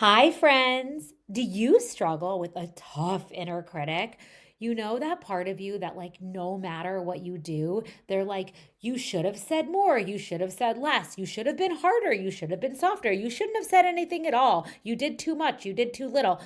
Hi, friends. Do you struggle with a tough inner critic? You know that part of you that, like, no matter what you do, they're like, you should have said more. You should have said less. You should have been harder. You should have been softer. You shouldn't have said anything at all. You did too much. You did too little.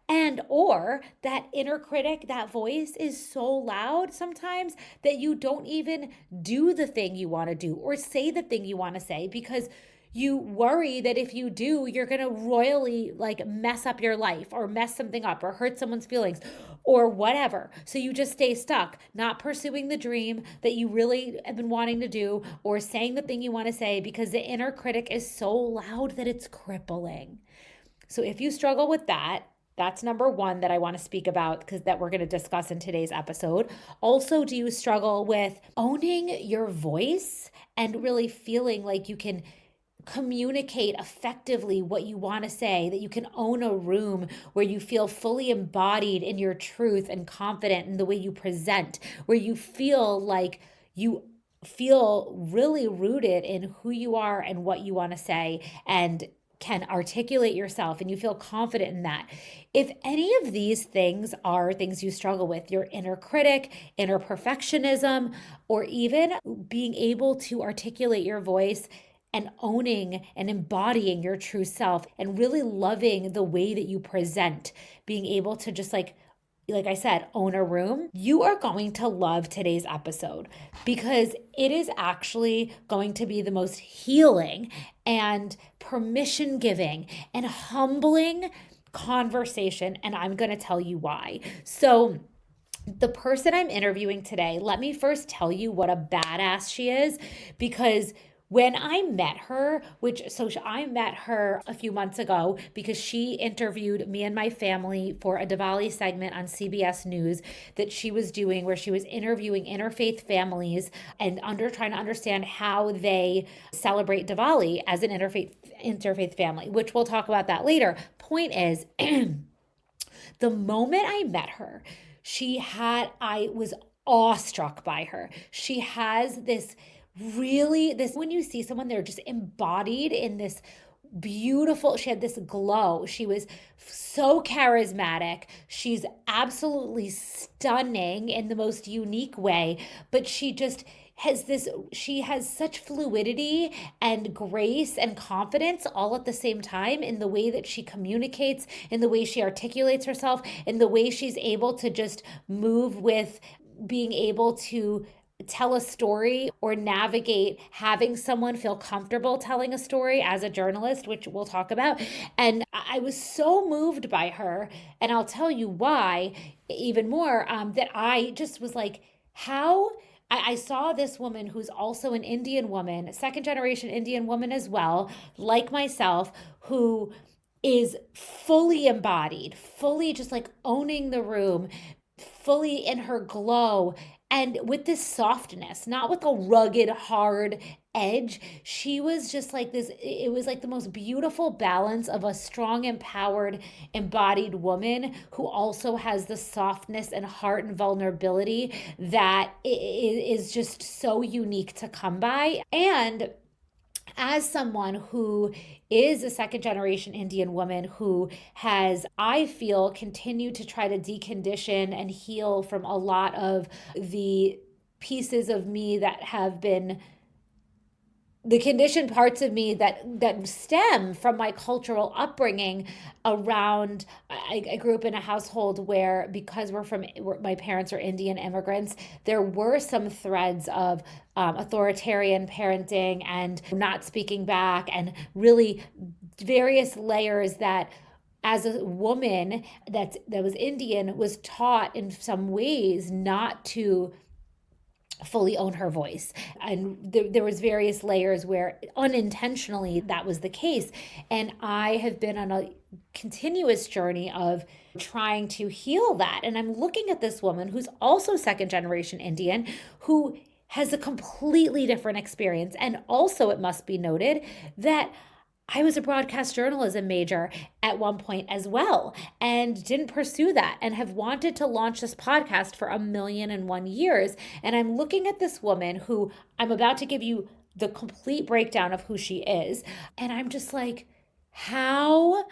And or that inner critic, that voice is so loud sometimes that you don't even do the thing you want to do or say the thing you want to say because you worry that if you do, you're going to royally like mess up your life or mess something up or hurt someone's feelings or whatever. So you just stay stuck, not pursuing the dream that you really have been wanting to do or saying the thing you want to say because the inner critic is so loud that it's crippling. So if you struggle with that, that's number one that I want to speak about because that we're going to discuss in today's episode. Also, do you struggle with owning your voice and really feeling like you can communicate effectively what you want to say, that you can own a room where you feel fully embodied in your truth and confident in the way you present, where you feel like you feel really rooted in who you are and what you want to say and can articulate yourself and you feel confident in that. If any of these things are things you struggle with, your inner critic, inner perfectionism, or even being able to articulate your voice and owning and embodying your true self and really loving the way that you present, being able to just like I said, own a room, you are going to love today's episode because it is actually going to be the most healing and permission giving and humbling conversation. And I'm going to tell you why. So, the person I'm interviewing today, let me first tell you what a badass she is because when I met her, I met her a few months ago because she interviewed me and my family for a Diwali segment on CBS News that she was doing where she was interviewing interfaith families and trying to understand how they celebrate Diwali as an interfaith family, which we'll talk about that later. Point is, the moment I met her, I was awestruck by her. She has this when you see someone, they're just embodied in this beautiful, she had this glow. She was so charismatic. She's absolutely stunning in the most unique way, but she has such fluidity and grace and confidence all at the same time in the way that she communicates, in the way she articulates herself, in the way she's able to just move with being able to tell a story or navigate having someone feel comfortable telling a story as a journalist, which we'll talk about. And I was so moved by her. And I'll tell you why even more, that I just was like, how I saw this woman who's also an Indian woman, second generation Indian woman as well, like myself, who is fully embodied, fully just like owning the room, fully in her glow, and with this softness, not with a rugged, hard edge. She was just like this. It was like the most beautiful balance of a strong, empowered, embodied woman who also has the softness and heart and vulnerability that is just so unique to come by. And as someone who is a second generation Indian woman who has, I feel, continued to try to decondition and heal from a lot of the pieces of me that have been the conditioned parts of me that stem from my cultural upbringing around I grew up in a household where because my parents are Indian immigrants, there were some threads of authoritarian parenting and not speaking back and really various layers that as a woman that was Indian was taught in some ways not to fully own her voice, and there was various layers where unintentionally that was the case. And I have been on a continuous journey of trying to heal that, and I'm looking at this woman who's also second generation Indian who has a completely different experience. And also it must be noted that I was a broadcast journalism major at one point as well and didn't pursue that and have wanted to launch this podcast for 1,000,001 years. And I'm looking at this woman who I'm about to give you the complete breakdown of who she is. And I'm just like, how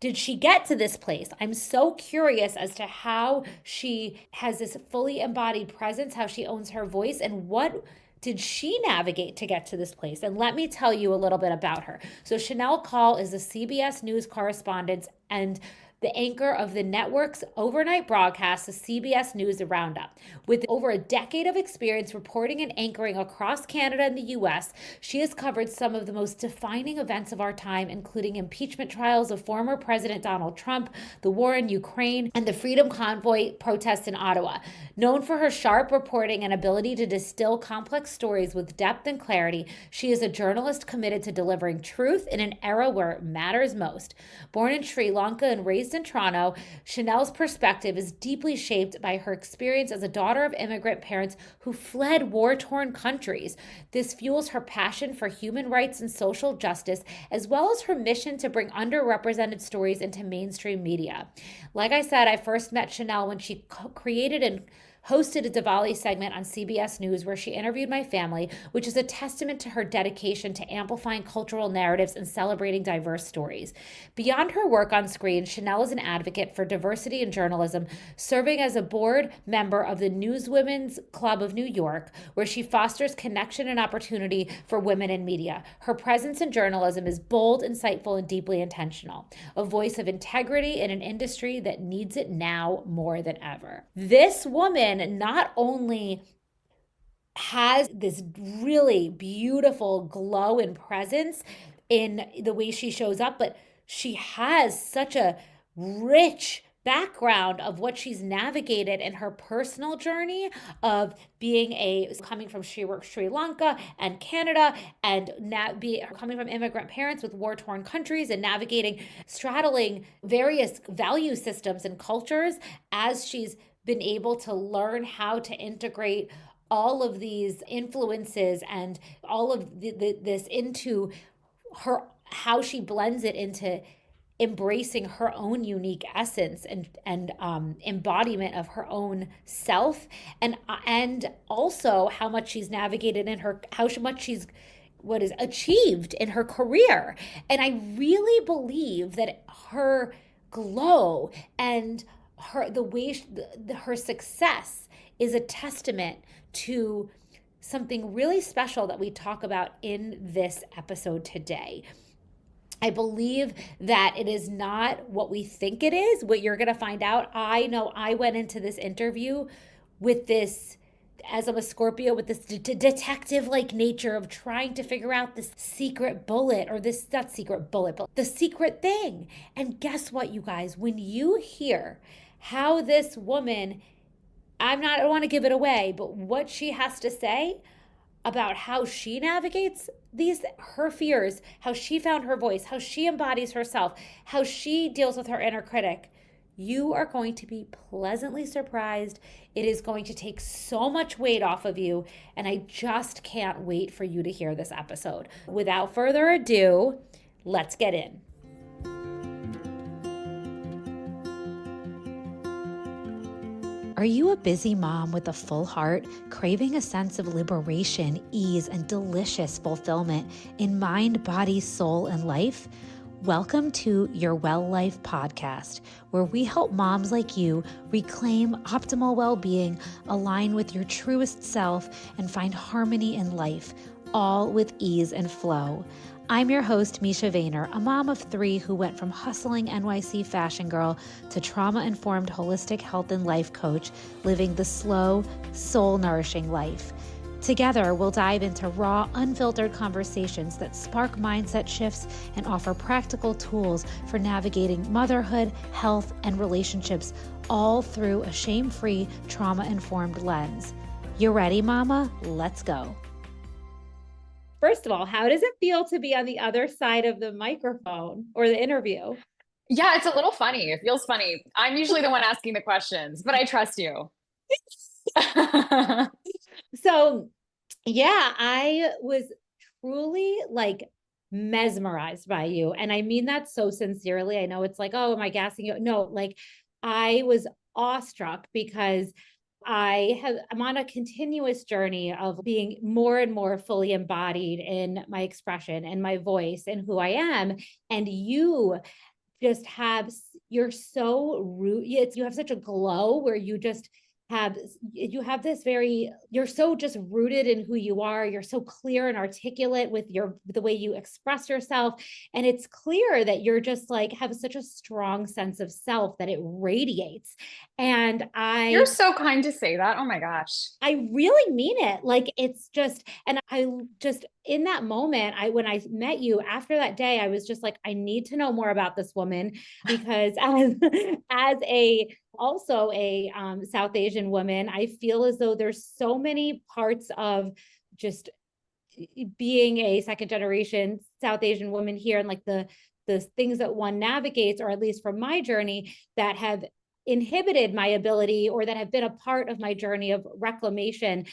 did she get to this place? I'm so curious as to how she has this fully embodied presence, how she owns her voice, and what did she navigate to get to this place? And let me tell you a little bit about her. So Shanelle Kaul is a CBS News correspondent and the anchor of the network's overnight broadcast, the CBS News Roundup. With over a decade of experience reporting and anchoring across Canada and the US, she has covered some of the most defining events of our time, including impeachment trials of former President Donald Trump, the war in Ukraine, and the Freedom Convoy protests in Ottawa. Known for her sharp reporting and ability to distill complex stories with depth and clarity, she is a journalist committed to delivering truth in an era where it matters most. Born in Sri Lanka and raised in Toronto, Shanelle's perspective is deeply shaped by her experience as a daughter of immigrant parents who fled war-torn countries. This fuels her passion for human rights and social justice, as well as her mission to bring underrepresented stories into mainstream media. Like I said, I first met Shanelle when she created and hosted a Diwali segment on CBS News where she interviewed my family, which is a testament to her dedication to amplifying cultural narratives and celebrating diverse stories. Beyond her work on screen, Shanelle is an advocate for diversity in journalism, serving as a board member of the Newswomen's Club of New York, where she fosters connection and opportunity for women in media. Her presence in journalism is bold, insightful, and deeply intentional, a voice of integrity in an industry that needs it now more than ever. This woman not only has this really beautiful glow and presence in the way she shows up, but she has such a rich background of what she's navigated in her personal journey of coming from Sri Lanka and Canada, and coming from immigrant parents with war-torn countries and straddling various value systems and cultures as she's been able to learn how to integrate all of these influences and all of this into her, how she blends it into embracing her own unique essence and embodiment of her own self, and also how much she's navigated in her, how much she's what is achieved in her career. And I really believe that her glow and her success is a testament to something really special that we talk about in this episode today. I believe that it is not what we think it is, what you're going to find out. I know I went into this interview with this, as I'm a Scorpio, with this detective-like nature of trying to figure out this secret bullet, or this, not secret bullet, but the secret thing. And guess what, you guys? When you hear how this woman, I don't want to give it away, but what she has to say about how she navigates her fears, how she found her voice, how she embodies herself, how she deals with her inner critic, you are going to be pleasantly surprised. It is going to take so much weight off of you, and I just can't wait for you to hear this episode. Without further ado, let's get in. Are you a busy mom with a full heart, craving a sense of liberation, ease, and delicious fulfillment in mind, body, soul, and life? Welcome to Your Well Life podcast, where we help moms like you reclaim optimal well-being, align with your truest self, and find harmony in life, all with ease and flow. I'm your host, Misha, a mom of 3 who went from hustling NYC fashion girl to trauma-informed holistic health and life coach, living the slow, soul-nourishing life. Together, we'll dive into raw, unfiltered conversations that spark mindset shifts and offer practical tools for navigating motherhood, health, and relationships, all through a shame-free, trauma-informed lens. You ready, mama? Let's go. First of all, how does it feel to be on the other side of the microphone or the interview? Yeah, it's a little funny. It feels funny. I'm usually the one asking the questions, but I trust you. So, yeah, I was truly mesmerized by you. And I mean that so sincerely. I know it's like, oh, am I gassing you? No, I was awestruck because I'm on a continuous journey of being more and more fully embodied in my expression and my voice and who I am. And you just have, you're so root, you have such a glow where you have this very, you're so just rooted in who you are. You're so clear and articulate with the way you express yourself. And it's clear that you're just like, have such a strong sense of self that it radiates. And You're so kind to say that. Oh my gosh. I really mean it. Like it's just, and I just in that moment, when I met you after that day, I was just like, I need to know more about this woman because as a also a South Asian woman, I feel as though there's so many parts of just being a second generation South Asian woman here, and like the things that one navigates, or at least from my journey, that have inhibited my ability or that have been a part of my journey of reclamation.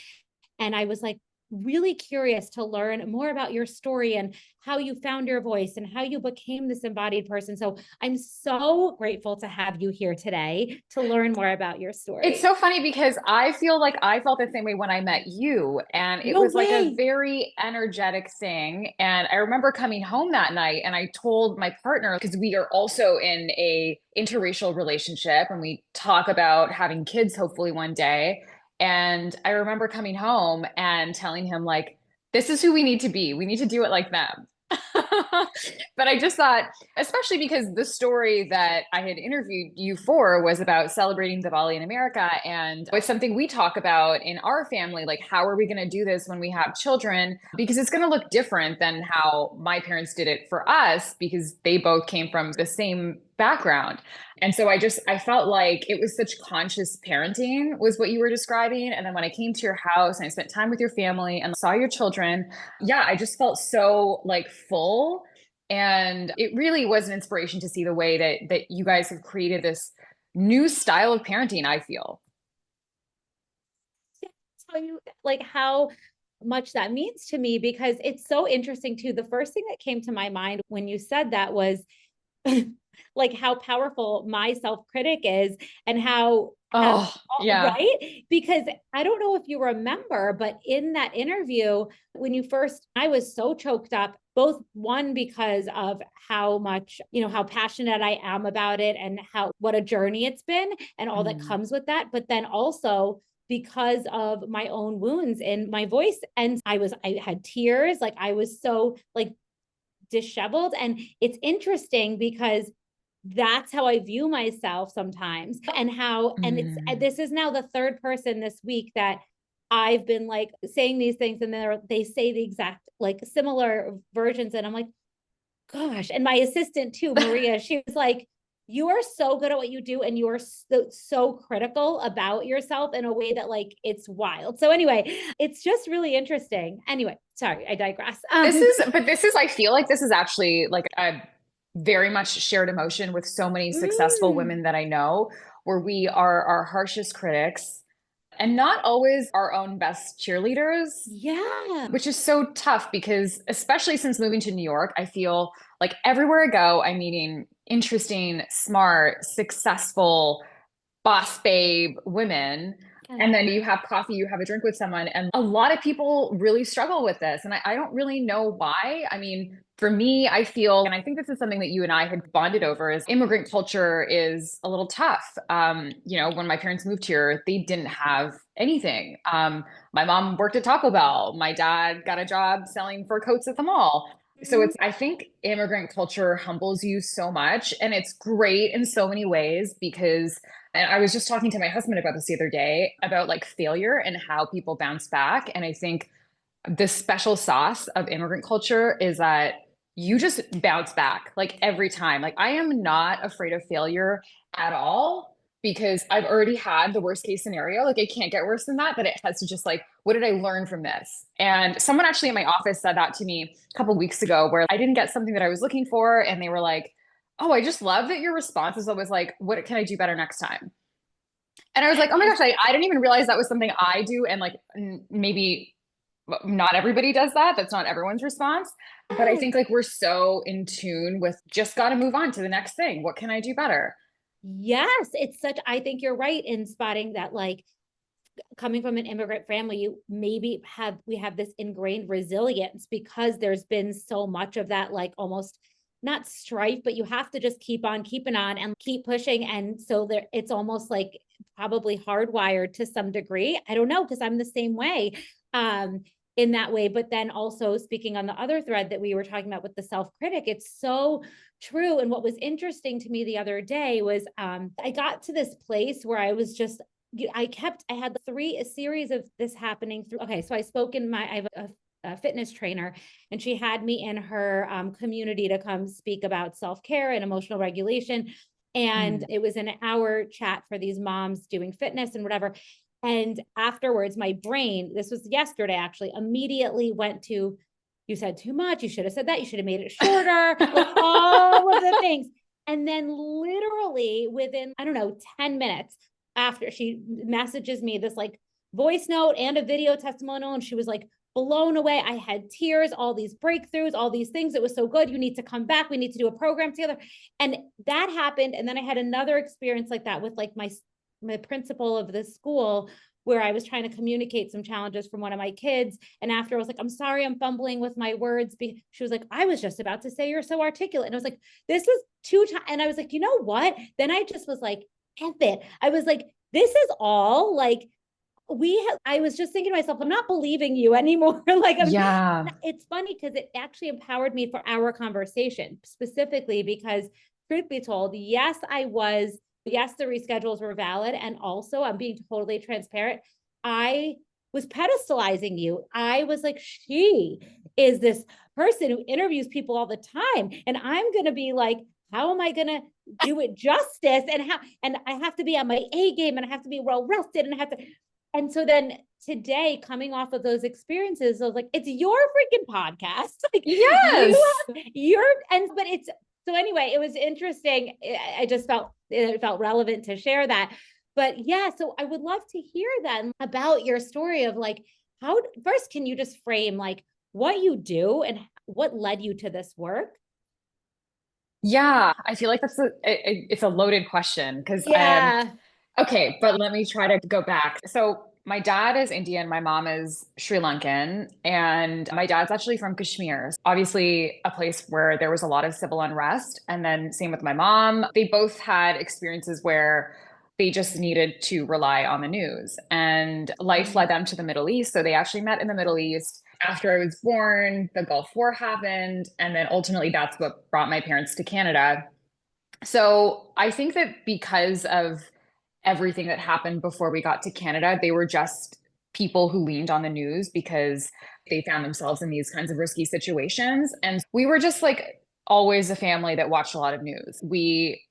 And I was like really curious to learn more about your story and how you found your voice and how you became this embodied person. So I'm so grateful to have you here today to learn more about your It's story. so funny because I feel like I felt the same way when I met you, and it No was like a way. very energetic thing. And I remember coming home that night and I told my partner, because we are also in a interracial relationship and we talk about having kids hopefully one day. And I remember coming home and telling him like, this is who we need to be. We need to do it like them. But I just thought, especially because the story that I had interviewed you for was about celebrating Diwali in America. And it's something we talk about in our family. Like, how are we going to do this when we have children? Because it's going to look different than how my parents did it for us, because they both came from the same background. And so I felt like it was such conscious parenting was what you were describing. And then when I came to your house and I spent time with your family and saw your children, yeah, I just felt so like full. And it really was an inspiration to see the way that you guys have created this new style of parenting, I feel. Tell you like how much that means to me, because it's so interesting too. The first thing that came to my mind when you said that was like how powerful my self-critic is, and how Oh, yeah. right, because I don't know if you remember, but in that interview when you first, I was so choked up, both one because of how much, how passionate I am about it and how what a journey it's been and all that Mm. comes with that, but then also because of my own wounds in my voice. And I had tears, like I was so like disheveled. And it's interesting because that's how I view myself sometimes, and Mm. this is now the third person this week that I've been like saying these things, and they say the exact like similar versions. And I'm like, gosh. And my assistant too, Maria, she was like, you are so good at what you do, and you are so critical about yourself in a way that like it's wild. So anyway, it's just really interesting. Anyway, sorry, I digress. I feel like this is actually like a very much shared emotion with so many successful Mm, women that I know, where we are our harshest critics and not always our own best cheerleaders, yeah. which is so tough because, especially since moving to New York, I feel like everywhere I go, I'm meeting interesting, smart, successful, boss babe women. And then you have coffee, you have a drink with someone. And a lot of people really struggle with this. And I don't really know why. I mean, for me, I feel, and I think this is something that you and I had bonded over, is immigrant culture is a little tough. When my parents moved here, they didn't have anything. My mom worked at Taco Bell. My dad got a job selling fur coats at the mall. So I think immigrant culture humbles you so much. And it's great in so many ways because, and I was just talking to my husband about this the other day about like failure and how people bounce back. And I think the special sauce of immigrant culture is that you just bounce back like every time. Like I am not afraid of failure at all because I've already had the worst case scenario. Like it can't get worse than that, but it has to just like, what did I learn from this? And someone actually in my office said that to me a couple weeks ago where I didn't get something that I was looking for. And they were like, oh, I just love that your response is always like, what can I do better next time? And I was like, oh my gosh, I didn't even realize that was something I do. And like, maybe not everybody does that. That's not everyone's response. But I think like we're so in tune with just got to move on to the next thing. What can I do better? Yes, I think you're right in spotting that, like, coming from an immigrant family, we have this ingrained resilience because there's been so much of that, like almost not strife, but you have to just keep on keeping on and keep pushing. And so there, it's almost like probably hardwired to some degree. I don't know, because I'm the same way. In that way. But then also speaking on the other thread that we were talking about with the self-critic, it's so true. And what was interesting to me the other day was I got to this place where I was just, I had a series of this happening through. Okay. So I have a fitness trainer, and she had me in her community to come speak about self-care and emotional regulation. And it was an hour chat for these moms doing fitness and whatever. And afterwards, my brain, this was yesterday actually, immediately went to, you said too much. You should have said that. You should have made it shorter, like all of the things. And then literally within, I don't know, 10 minutes after, she messages me this like voice note and a video testimonial. And she was like blown away. I had tears, all these breakthroughs, all these things. It was so good. You need to come back. We need to do a program together. And that happened. And then I had another experience like that with like my principal of the school, where I was trying to communicate some challenges from one of my kids. And after I was like, I'm sorry, I'm fumbling with my words. She was like, I was just about to say you're so articulate. And I was like, this was two times. And I was like, you know what? Then I just was like, F it. I was like, this is all like, I was just thinking to myself, I'm not believing you anymore. Like, Yeah. it's funny because it actually empowered me for our conversation specifically because, truth be told, yes, the reschedules were valid. And also, I'm being totally transparent. I was pedestalizing you. I was like, she is this person who interviews people all the time. And I'm going to be like, how am I going to do it justice? And I have to be on my A game, and I have to be well rested, and I have to. And so then today, coming off of those experiences, I was like, it's your freaking podcast. Like, Yes. but it's, so anyway, it was interesting. I just it felt relevant to share that. But yeah, so I would love to hear then about your story of like, how, first, can you just frame like what you do and what led you to this work? Yeah, I feel like it's a loaded question because Yeah. okay, but let me try to go back. So my dad is Indian, my mom is Sri Lankan, and my dad's actually from Kashmir. Obviously, a place where there was a lot of civil unrest. And then same with my mom. They both had experiences where they just needed to rely on the news. And life led them to the Middle East. So they actually met in the Middle East. After I was born, the Gulf War happened. And then ultimately, that's what brought my parents to Canada. So I think that because of everything that happened before we got to Canada, they were just people who leaned on the news because they found themselves in these kinds of risky situations. And we were just like always a family that watched a lot of news. We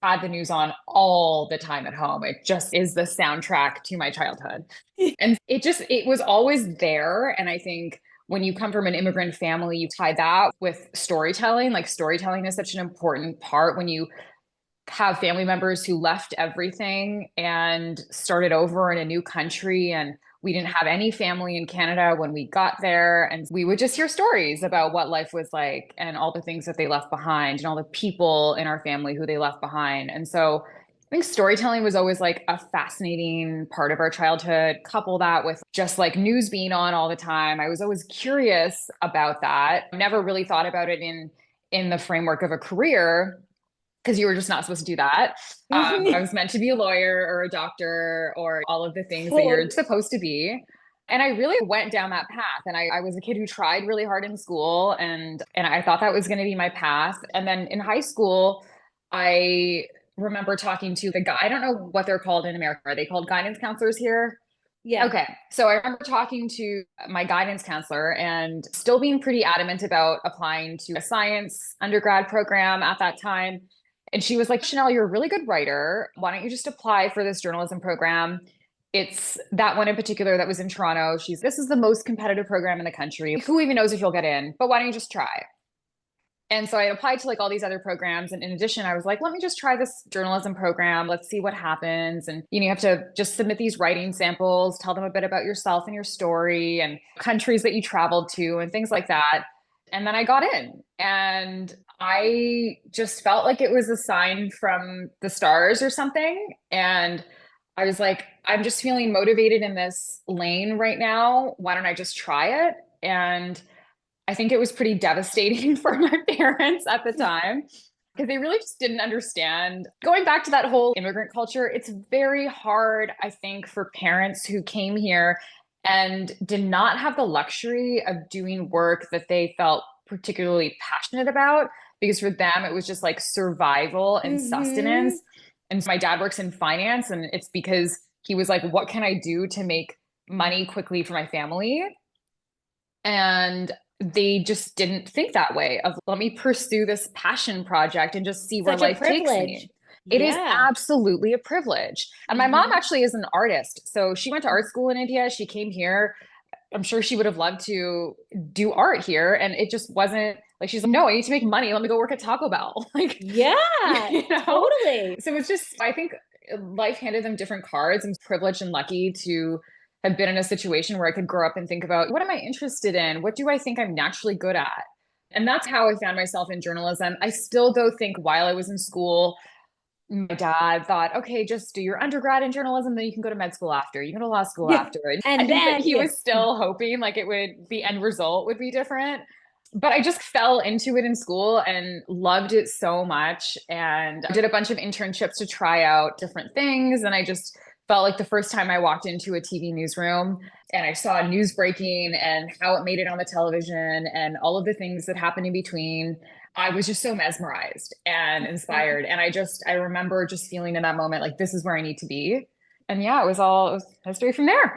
had the news on all the time at home. It just is the soundtrack to my childhood. And it was always there. And I think when you come from an immigrant family, you tie that with storytelling. Like storytelling is such an important part when you have family members who left everything and started over in a new country. And we didn't have any family in Canada when we got there. And we would just hear stories about what life was like and all the things that they left behind and all the people in our family who they left behind. And so I think storytelling was always like a fascinating part of our childhood. Couple that with just like news being on all the time. I was always curious about that. Never really thought about it in the framework of a career because you were just not supposed to do that. I was meant to be a lawyer or a doctor or all of the things that you're Totally. supposed to be. And I really went down that path. And I was a kid who tried really hard in school and I thought that was going to be my path. And then in high school, I remember talking to the guy, I don't know what they're called in America. Are they called guidance counselors here? Yeah. Okay. So I remember talking to my guidance counselor and still being pretty adamant about applying to a science undergrad program at that time. And she was like, Shanelle, you're a really good writer. Why don't you just apply for this journalism program? It's that one in particular that was in Toronto. This is the most competitive program in the country. Who even knows if you'll get in? But why don't you just try? And so I applied to like all these other programs. And in addition, I was like, let me just try this journalism program. Let's see what happens. And you have to just submit these writing samples, tell them a bit about yourself and your story and countries that you traveled to and things like that. And then I got in and I just felt like it was a sign from the stars or something. And I was like, I'm just feeling motivated in this lane right now. Why don't I just try it? And I think it was pretty devastating for my parents at the time because they really just didn't understand. Going back to that whole immigrant culture, it's very hard, I think, for parents who came here and did not have the luxury of doing work that they felt particularly passionate about, because for them it was just like survival and Mm-hmm. sustenance. And my dad works in finance, and it's because he was like, what can I do to make money quickly for my family? And they just didn't think that way of, let me pursue this passion project and just see where Such a life takes me. privilege. It is Yeah. absolutely a privilege. And my mom Mm-hmm. actually is an artist. So she went to art school in India. She came here. I'm sure she would have loved to do art here. And it just wasn't like, she's like, no, I need to make money. Let me go work at Taco Bell. Like, Yeah, you know? totally. So it's just, I think life handed them different cards. I'm privileged and lucky to have been in a situation where I could grow up and think about, what am I interested in? What do I think I'm naturally good at? And that's how I found myself in journalism. I still, though, think while I was in school, my dad thought, okay, just do your undergrad in journalism, then you can go to med school after, you can go to law school Yeah. after. And I And think that then, he yeah. was still hoping like it would, the end result would be different. But I just fell into it in school and loved it so much. And I did a bunch of internships to try out different things. And I just felt like the first time I walked into a TV newsroom and I saw news breaking and how it made it on the television and all of the things that happened in between, I was just so mesmerized and inspired. And I remember just feeling in that moment, like, this is where I need to be. And yeah, it was history from there.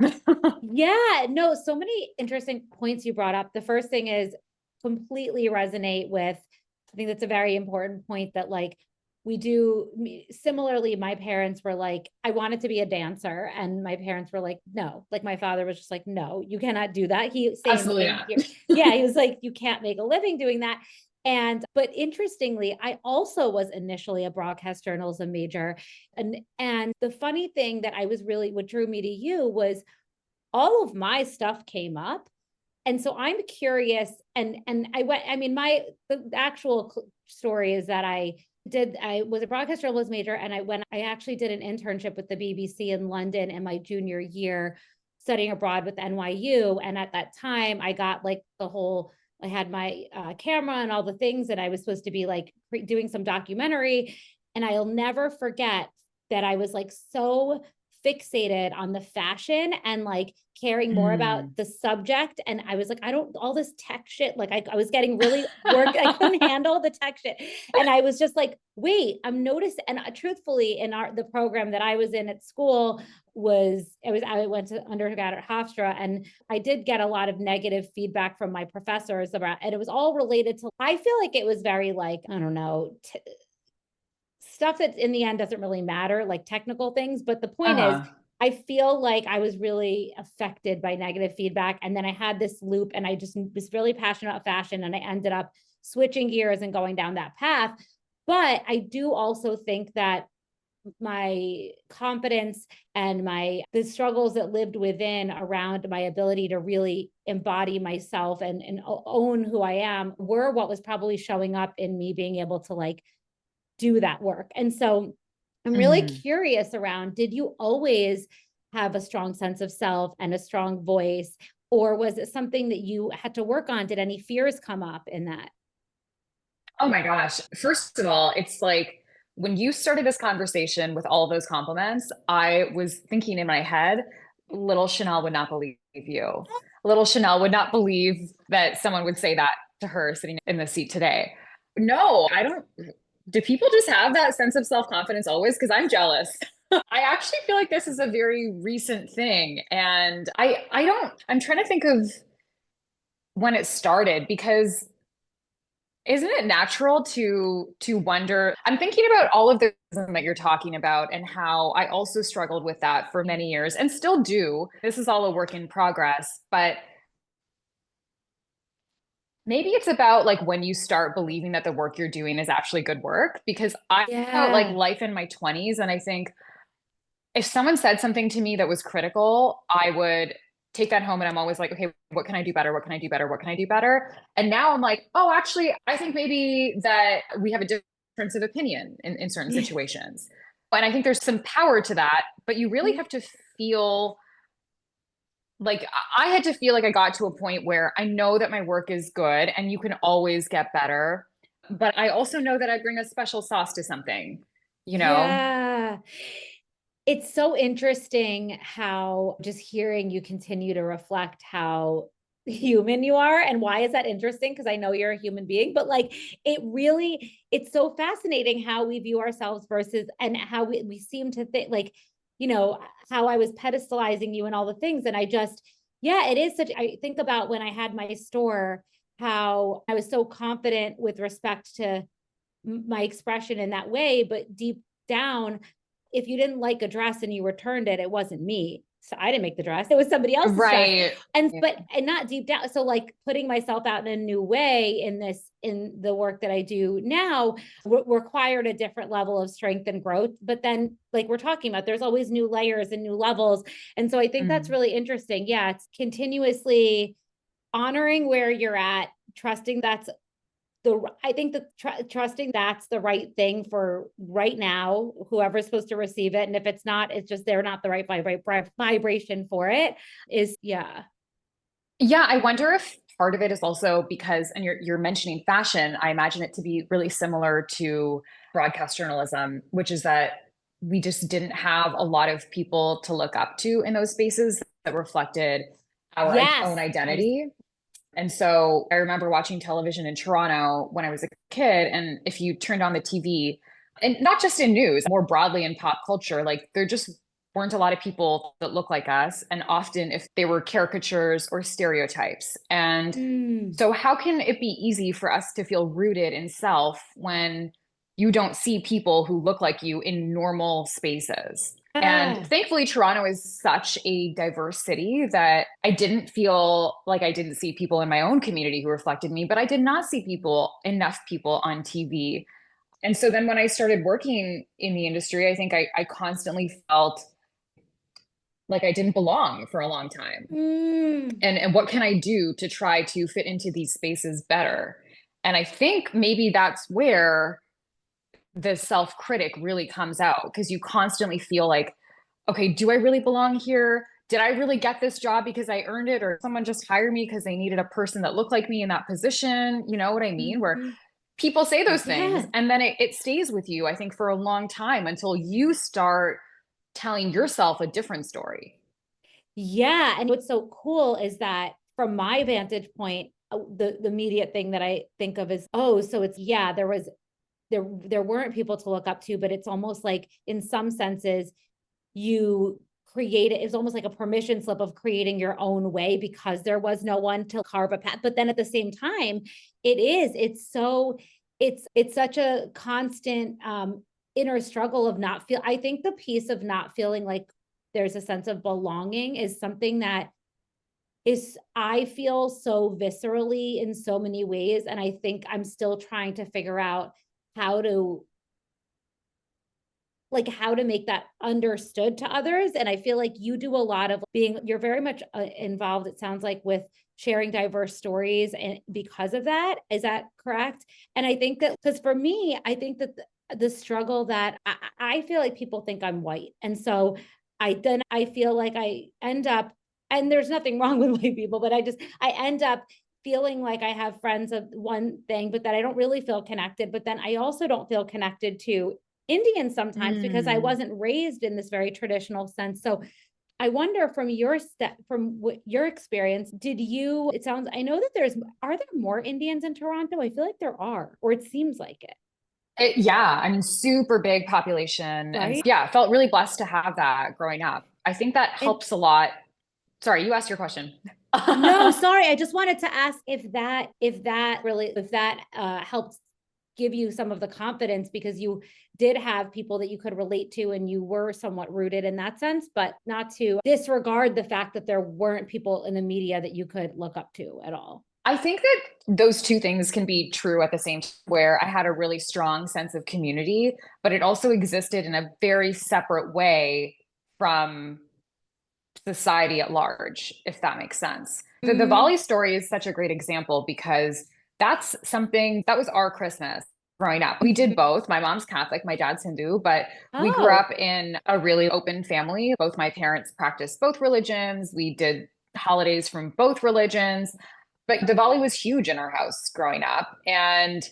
Yeah, no, so many interesting points you brought up. The first thing is completely resonate with, I think that's a very important point that like we do similarly. My parents were like, I wanted to be a dancer, and my parents were like, no, like my father was just like, no, you cannot do that. He Absolutely same not. here. Yeah, he was like, you can't make a living doing that. And but interestingly, I also was initially a broadcast journalism major. And the funny thing that I was really what drew me to you was all of my stuff came up. And so I'm curious, and I went, I mean, my the actual story is that I was a broadcast journalism major, and I actually did an internship with the BBC in London in my junior year studying abroad with NYU. And at that time I got like the whole, I had my camera and all the things, and I was supposed to be like doing some documentary. And I'll never forget that I was like so fixated on the fashion and like caring more about Mm. the subject. And I was like, I don't, all this tech shit, like I was getting really worked. I couldn't handle the tech shit. And I was just like, wait, I'm noticing. And truthfully, in the program that I was in at school I went to undergrad at Hofstra, and I did get a lot of negative feedback from my professors about, and it was all related to, I feel like it was very like, I don't know, stuff that in the end doesn't really matter, like technical things. But the point is, Uh-huh. I feel like I was really affected by negative feedback. And then I had this loop, and I just was really passionate about fashion, and I ended up switching gears and going down that path. But I do also think that my confidence and the struggles that lived within around my ability to really embody myself and own who I am were what was probably showing up in me being able to like do that work. And so I'm really Mm-hmm. curious around, did you always have a strong sense of self and a strong voice, or was it something that you had to work on? Did any fears come up in that? Oh my gosh. First of all, it's like when you started this conversation with all those compliments, I was thinking in my head, little Chanel would not believe you. Little Chanel would not believe that someone would say that to her sitting in the seat today. No, I don't. Do people just have that sense of self-confidence always? Because I'm jealous. I actually feel like this is a very recent thing. And I don't, I'm trying to think of when it started, because isn't it natural to wonder? I'm thinking about all of the that you're talking about and how I also struggled with that for many years and still do. This is all a work in progress, but maybe it's about like when you start believing that the work you're doing is actually good work, because I felt like Yeah. life in my 20s and I think if someone said something to me that was critical, I would take that home and I'm always like, okay, what can I do better? What can I do better? What can I do better? And now I'm like, oh, actually, I think maybe that we have a difference of opinion in certain Yeah. situations. And I think there's some power to that, but you really have to feel like I had to feel like I got to a point where I know that my work is good and you can always get better. But I also know that I bring a special sauce to something, you know? Yeah. It's so interesting how just hearing you continue to reflect how human you are. And why is that interesting? Because I know you're a human being, but like it's so fascinating how we view ourselves versus and how we seem to think like, you know, how I was pedestalizing you and all the things. And I just, yeah, it is such, I think about when I had my store, how I was so confident with respect to my expression in that way, but deep down, if you didn't like a dress and you returned it, it wasn't me. So I didn't make the dress. It was somebody else's dress. Right. And Yeah. but and not deep down. So like putting myself out in a new way in the work that I do now required a different level of strength and growth. But then like we're talking about, there's always new layers and new levels. And so I think that's Mhm. really interesting. Yeah, it's continuously honoring where you're at, trusting that's I think that trusting that's the right thing for right now, whoever's supposed to receive it. And if it's not, it's just they're not the right vibration for it. Is yeah. Yeah, I wonder if part of it is also because, and you're mentioning fashion, I imagine it to be really similar to broadcast journalism, which is that we just didn't have a lot of people to look up to in those spaces that reflected our Yes. own I was identity. And so I remember watching television in Toronto when I was a kid, and if you turned on the TV, and not just in news, more broadly in pop culture, like there just weren't a lot of people that look like us. And often, if they were caricatures or stereotypes. And mm, so, how can it be easy for us to feel rooted in self when you don't see people who look like you in normal spaces? And ah, thankfully, Toronto is such a diverse city that I didn't feel like I didn't see people in my own community who reflected me, but I did not see enough people on TV. And so then when I started working in the industry, I think I constantly felt like I didn't belong for a long time. mm, And what can I do to try to fit into these spaces better? And I think maybe that's where the self critic really comes out because you constantly feel like, okay, do I really belong here? Did I really get this job because I earned it, or someone just hired me because they needed a person that looked like me in that position? You know what I mean? Where mhm. people say those things Yeah. and then it stays with you, I think, for a long time until you start telling yourself a different story. Yeah. And what's so cool is that from my vantage point, the immediate thing that I think of is, oh, so it's yeah, there weren't people to look up to, but it's almost like in some senses you create it. It's almost like a permission slip of creating your own way because there was no one to carve a path. But then at the same time, it's such a constant inner struggle of not feel. I think the piece of not feeling like there's a sense of belonging is something that is I feel so viscerally in so many ways. And I think I'm still trying to figure out how to how to make that understood to others. And I feel like you do a lot of you're very much involved, it sounds like, with sharing diverse stories. And because of that, is that correct? And I think that because for me, I think that the struggle that I feel like people think I'm white. And so I feel like I end up, and there's nothing wrong with white people, but I end up feeling like I have friends of one thing, but that I don't really feel connected. But then I also don't feel connected to Indian sometimes because I Mm. wasn't raised in this very traditional sense. So I wonder from your experience, did you, it sounds, I know that are there more Indians in Toronto? I feel like there are, or it seems like it, Yeah, I mean, super big population. And right? yeah, felt really blessed to have that growing up. I think that And helps a lot. Sorry, you asked your question. no, sorry, I just wanted to ask if that helped give you some of the confidence because you did have people that you could relate to and you were somewhat rooted in that sense, but not to disregard the fact that there weren't people in the media that you could look up to at all. I think that those two things can be true at the same time, where I had a really strong sense of community, but it also existed in a very separate way from society at large, if that makes sense. The Mm. volley story is such a great example because that's something that was our Christmas growing up. We did both. My mom's Catholic, my dad's Hindu, but we grew Oh, up in a really open family. Both my parents practiced both religions. We did holidays from both religions. But Diwali was huge in our house growing up. And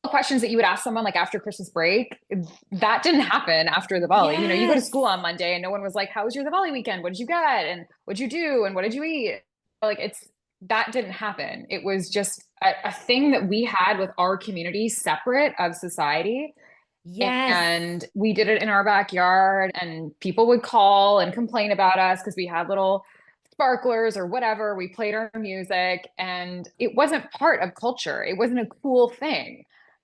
questions that you would ask someone like after Christmas break, that didn't happen after the Diwali. You know, you go to school Yes. on Monday and no one was like, "How was your Diwali weekend? What did you get? And what'd you do? And what did you eat?" Like it's that didn't happen. It was just a thing that we had with our community separate of society. Yes. And we did it in our backyard, and people would call and complain about us because we had little sparklers or whatever. We played our music, and it wasn't part of culture. It wasn't a cool thing.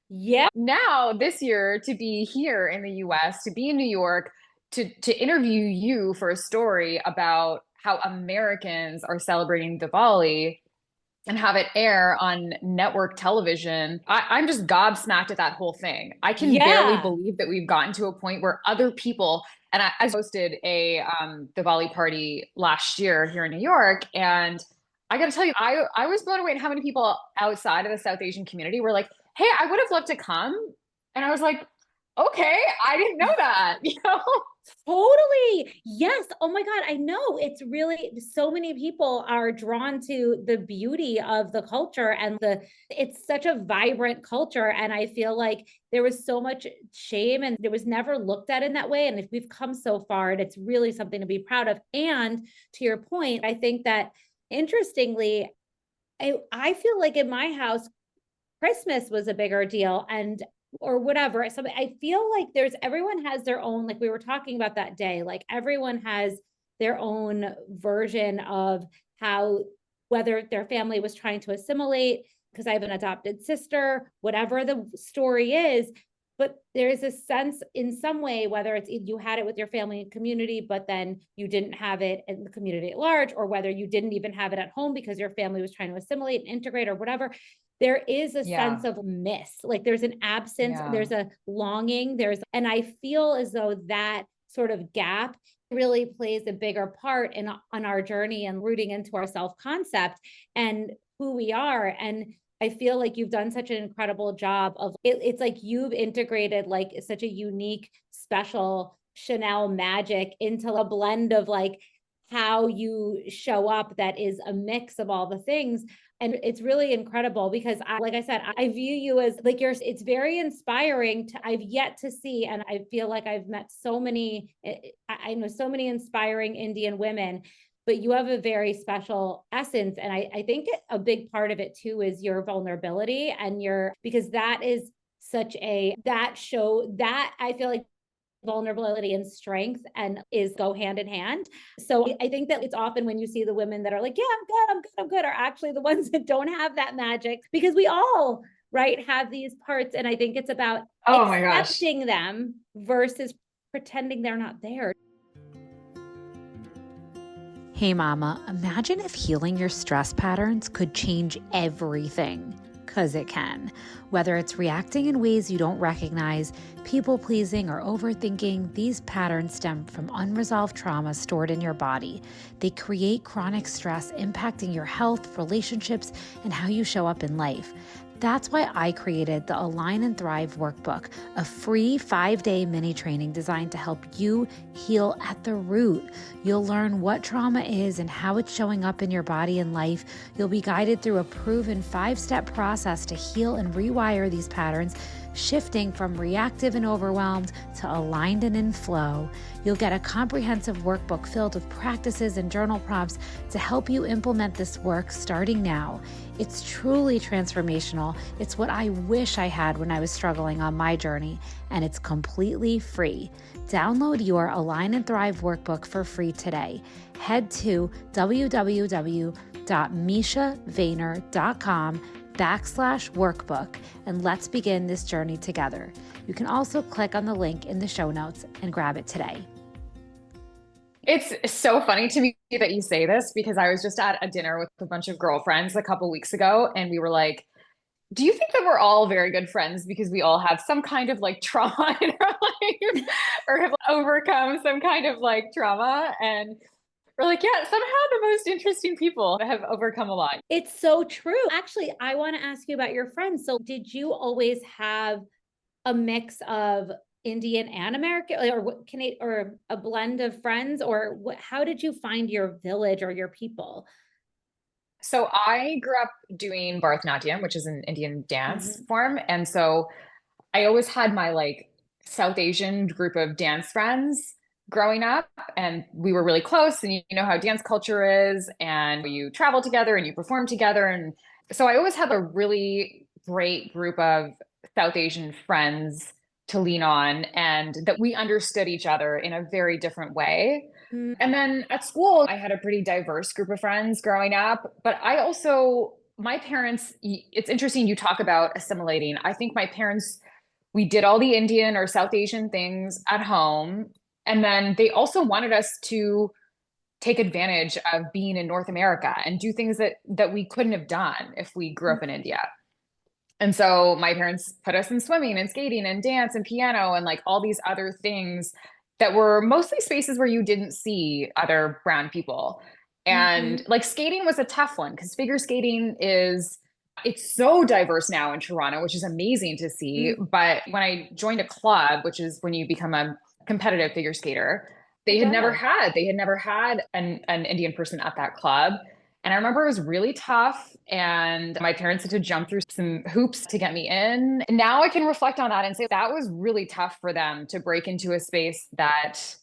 Yeah. Now, this year, to be here in the US, to be in New York, to interview you for a story about how Americans are celebrating Diwali and have it air on network television. I'm just gobsmacked at that whole thing. I can barely Yeah. believe that we've gotten to a point where other people, and I hosted a Diwali party last year here in New York, and I got to tell you, I was blown away at how many people outside of the South Asian community were like, "Hey, I would have loved to come," and I was like, "Okay, I didn't know that," you know? Totally. Yes. Oh my God. I know. It's really so many people are drawn to the beauty of the culture and it's such a vibrant culture. And I feel like there was so much shame and it was never looked at in that way. And if we've come so far, and it's really something to be proud of. And to your point, I think that interestingly, I feel like in my house, Christmas was a bigger deal and or whatever. So I feel like there's everyone has their own, like we were talking about that day, like everyone has their own version of how whether their family was trying to assimilate, because I have an adopted sister, whatever the story is. But there's a sense in some way, whether it's you had it with your family and community, but then you didn't have it in the community at large, or whether you didn't even have it at home because your family was trying to assimilate and integrate or whatever, there is a sense Yeah, of miss. Like there's an absence, yeah. there's a longing, and I feel as though that sort of gap really plays a bigger part in on our journey and rooting into our self-concept and who we are. And I feel like you've done such an incredible job of it's like you've integrated like such a unique, special Shanelle magic into a blend of like how you show up that is a mix of all the things. And it's really incredible because like I said, I view you as like it's very inspiring I've yet to see. And I feel like I've met so many, I know so many inspiring Indian women, but you have a very special essence. And I think a big part of it too is your vulnerability and because that is such that show that I feel like vulnerability and strength and is go hand in hand. So I think that it's often when you see the women that are like, yeah, I'm good, I'm good, I'm good, are actually the ones that don't have that magic because we all, right, have these parts. And I think it's about Oh my gosh. accepting them versus pretending they're not there. Hey, Mama, imagine if healing your stress patterns could change everything. Because it can. Whether it's reacting in ways you don't recognize, people pleasing, or overthinking, these patterns stem from unresolved trauma stored in your body. They create chronic stress, impacting your health, relationships, and how you show up in life. That's why I created the Align and Thrive Workbook, a free 5-day mini training designed to help you heal at the root. You'll learn what trauma is and how it's showing up in your body and life. You'll be guided through a proven 5-step process to heal and rewire these patterns, shifting from reactive and overwhelmed to aligned and in flow. You'll get a comprehensive workbook filled with practices and journal prompts to help you implement this work starting now. It's truly transformational. It's what I wish I had when I was struggling on my journey, and it's completely free. Download your Align and Thrive workbook for free today. Head to www.mishavayner.com/workbook and let's begin this journey together. You can also click on the link in the show notes and grab it today. It's so funny to me that you say this because I was just at a dinner with a bunch of girlfriends a couple weeks ago, and we were like, do you think that we're all very good friends because we all have some kind of like trauma in our life or have overcome some kind of like trauma? And we're like, yeah, somehow the most interesting people have overcome a lot. It's so true. Actually, I want to ask you about your friends. So did you always have a mix of Indian and American, or what can it, or a blend of friends, or what, how did you find your village or your people? So I grew up doing Bharatanatyam, which is an Indian dance Mhm. form. And so I always had my like South Asian group of dance friends growing up, and we were really close. And you know how dance culture is, and you travel together and you perform together. And so I always had a really great group of South Asian friends to lean on, and that we understood each other in a very different way. Mm. And then at school, I had a pretty diverse group of friends growing up. But I also, my parents, it's interesting you talk about assimilating. I think my parents, we did all the Indian or South Asian things at home. And then they also wanted us to take advantage of being in North America and do things that we couldn't have done if we grew up in India. And so my parents put us in swimming and skating and dance and piano and like all these other things that were mostly spaces where you didn't see other brown people. And Mhm. like skating was a tough one because figure skating is it's so diverse now in Toronto, which is amazing to see. Mm. But when I joined a club, which is when you become a competitive figure skater, Oh, wow. they had never had an Indian person at that club. And I remember it was really tough, and my parents had to jump through some hoops to get me in. And now I can reflect on that and say that was really tough for them to break into a space that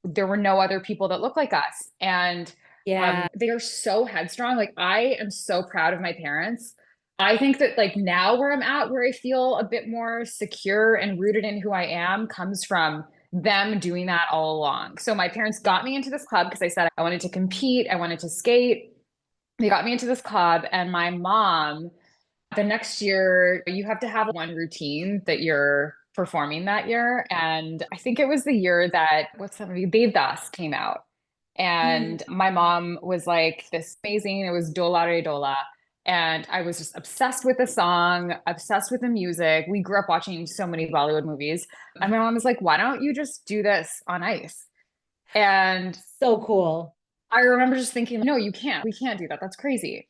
there were no other people that looked like us. And Yeah. they are so headstrong. Like, I am so proud of my parents. I think that, like, now where I'm at, where I feel a bit more secure and rooted in who I am, comes from them doing that all along. So, my parents got me into this club because I said I wanted to compete, I wanted to skate. They got me into this club, and my mom, the next year, you have to have one routine that you're performing that year. And I think it was the year that what's that movie? Devdas came out. Mm. And my mom was like, this amazing, it was Dola Re Dola. And I was just obsessed with the song, obsessed with the music. We grew up watching so many Bollywood movies. And my mom was like, why don't you just do this on ice? And So cool. I remember just thinking, no, you can't. We can't do that. That's crazy.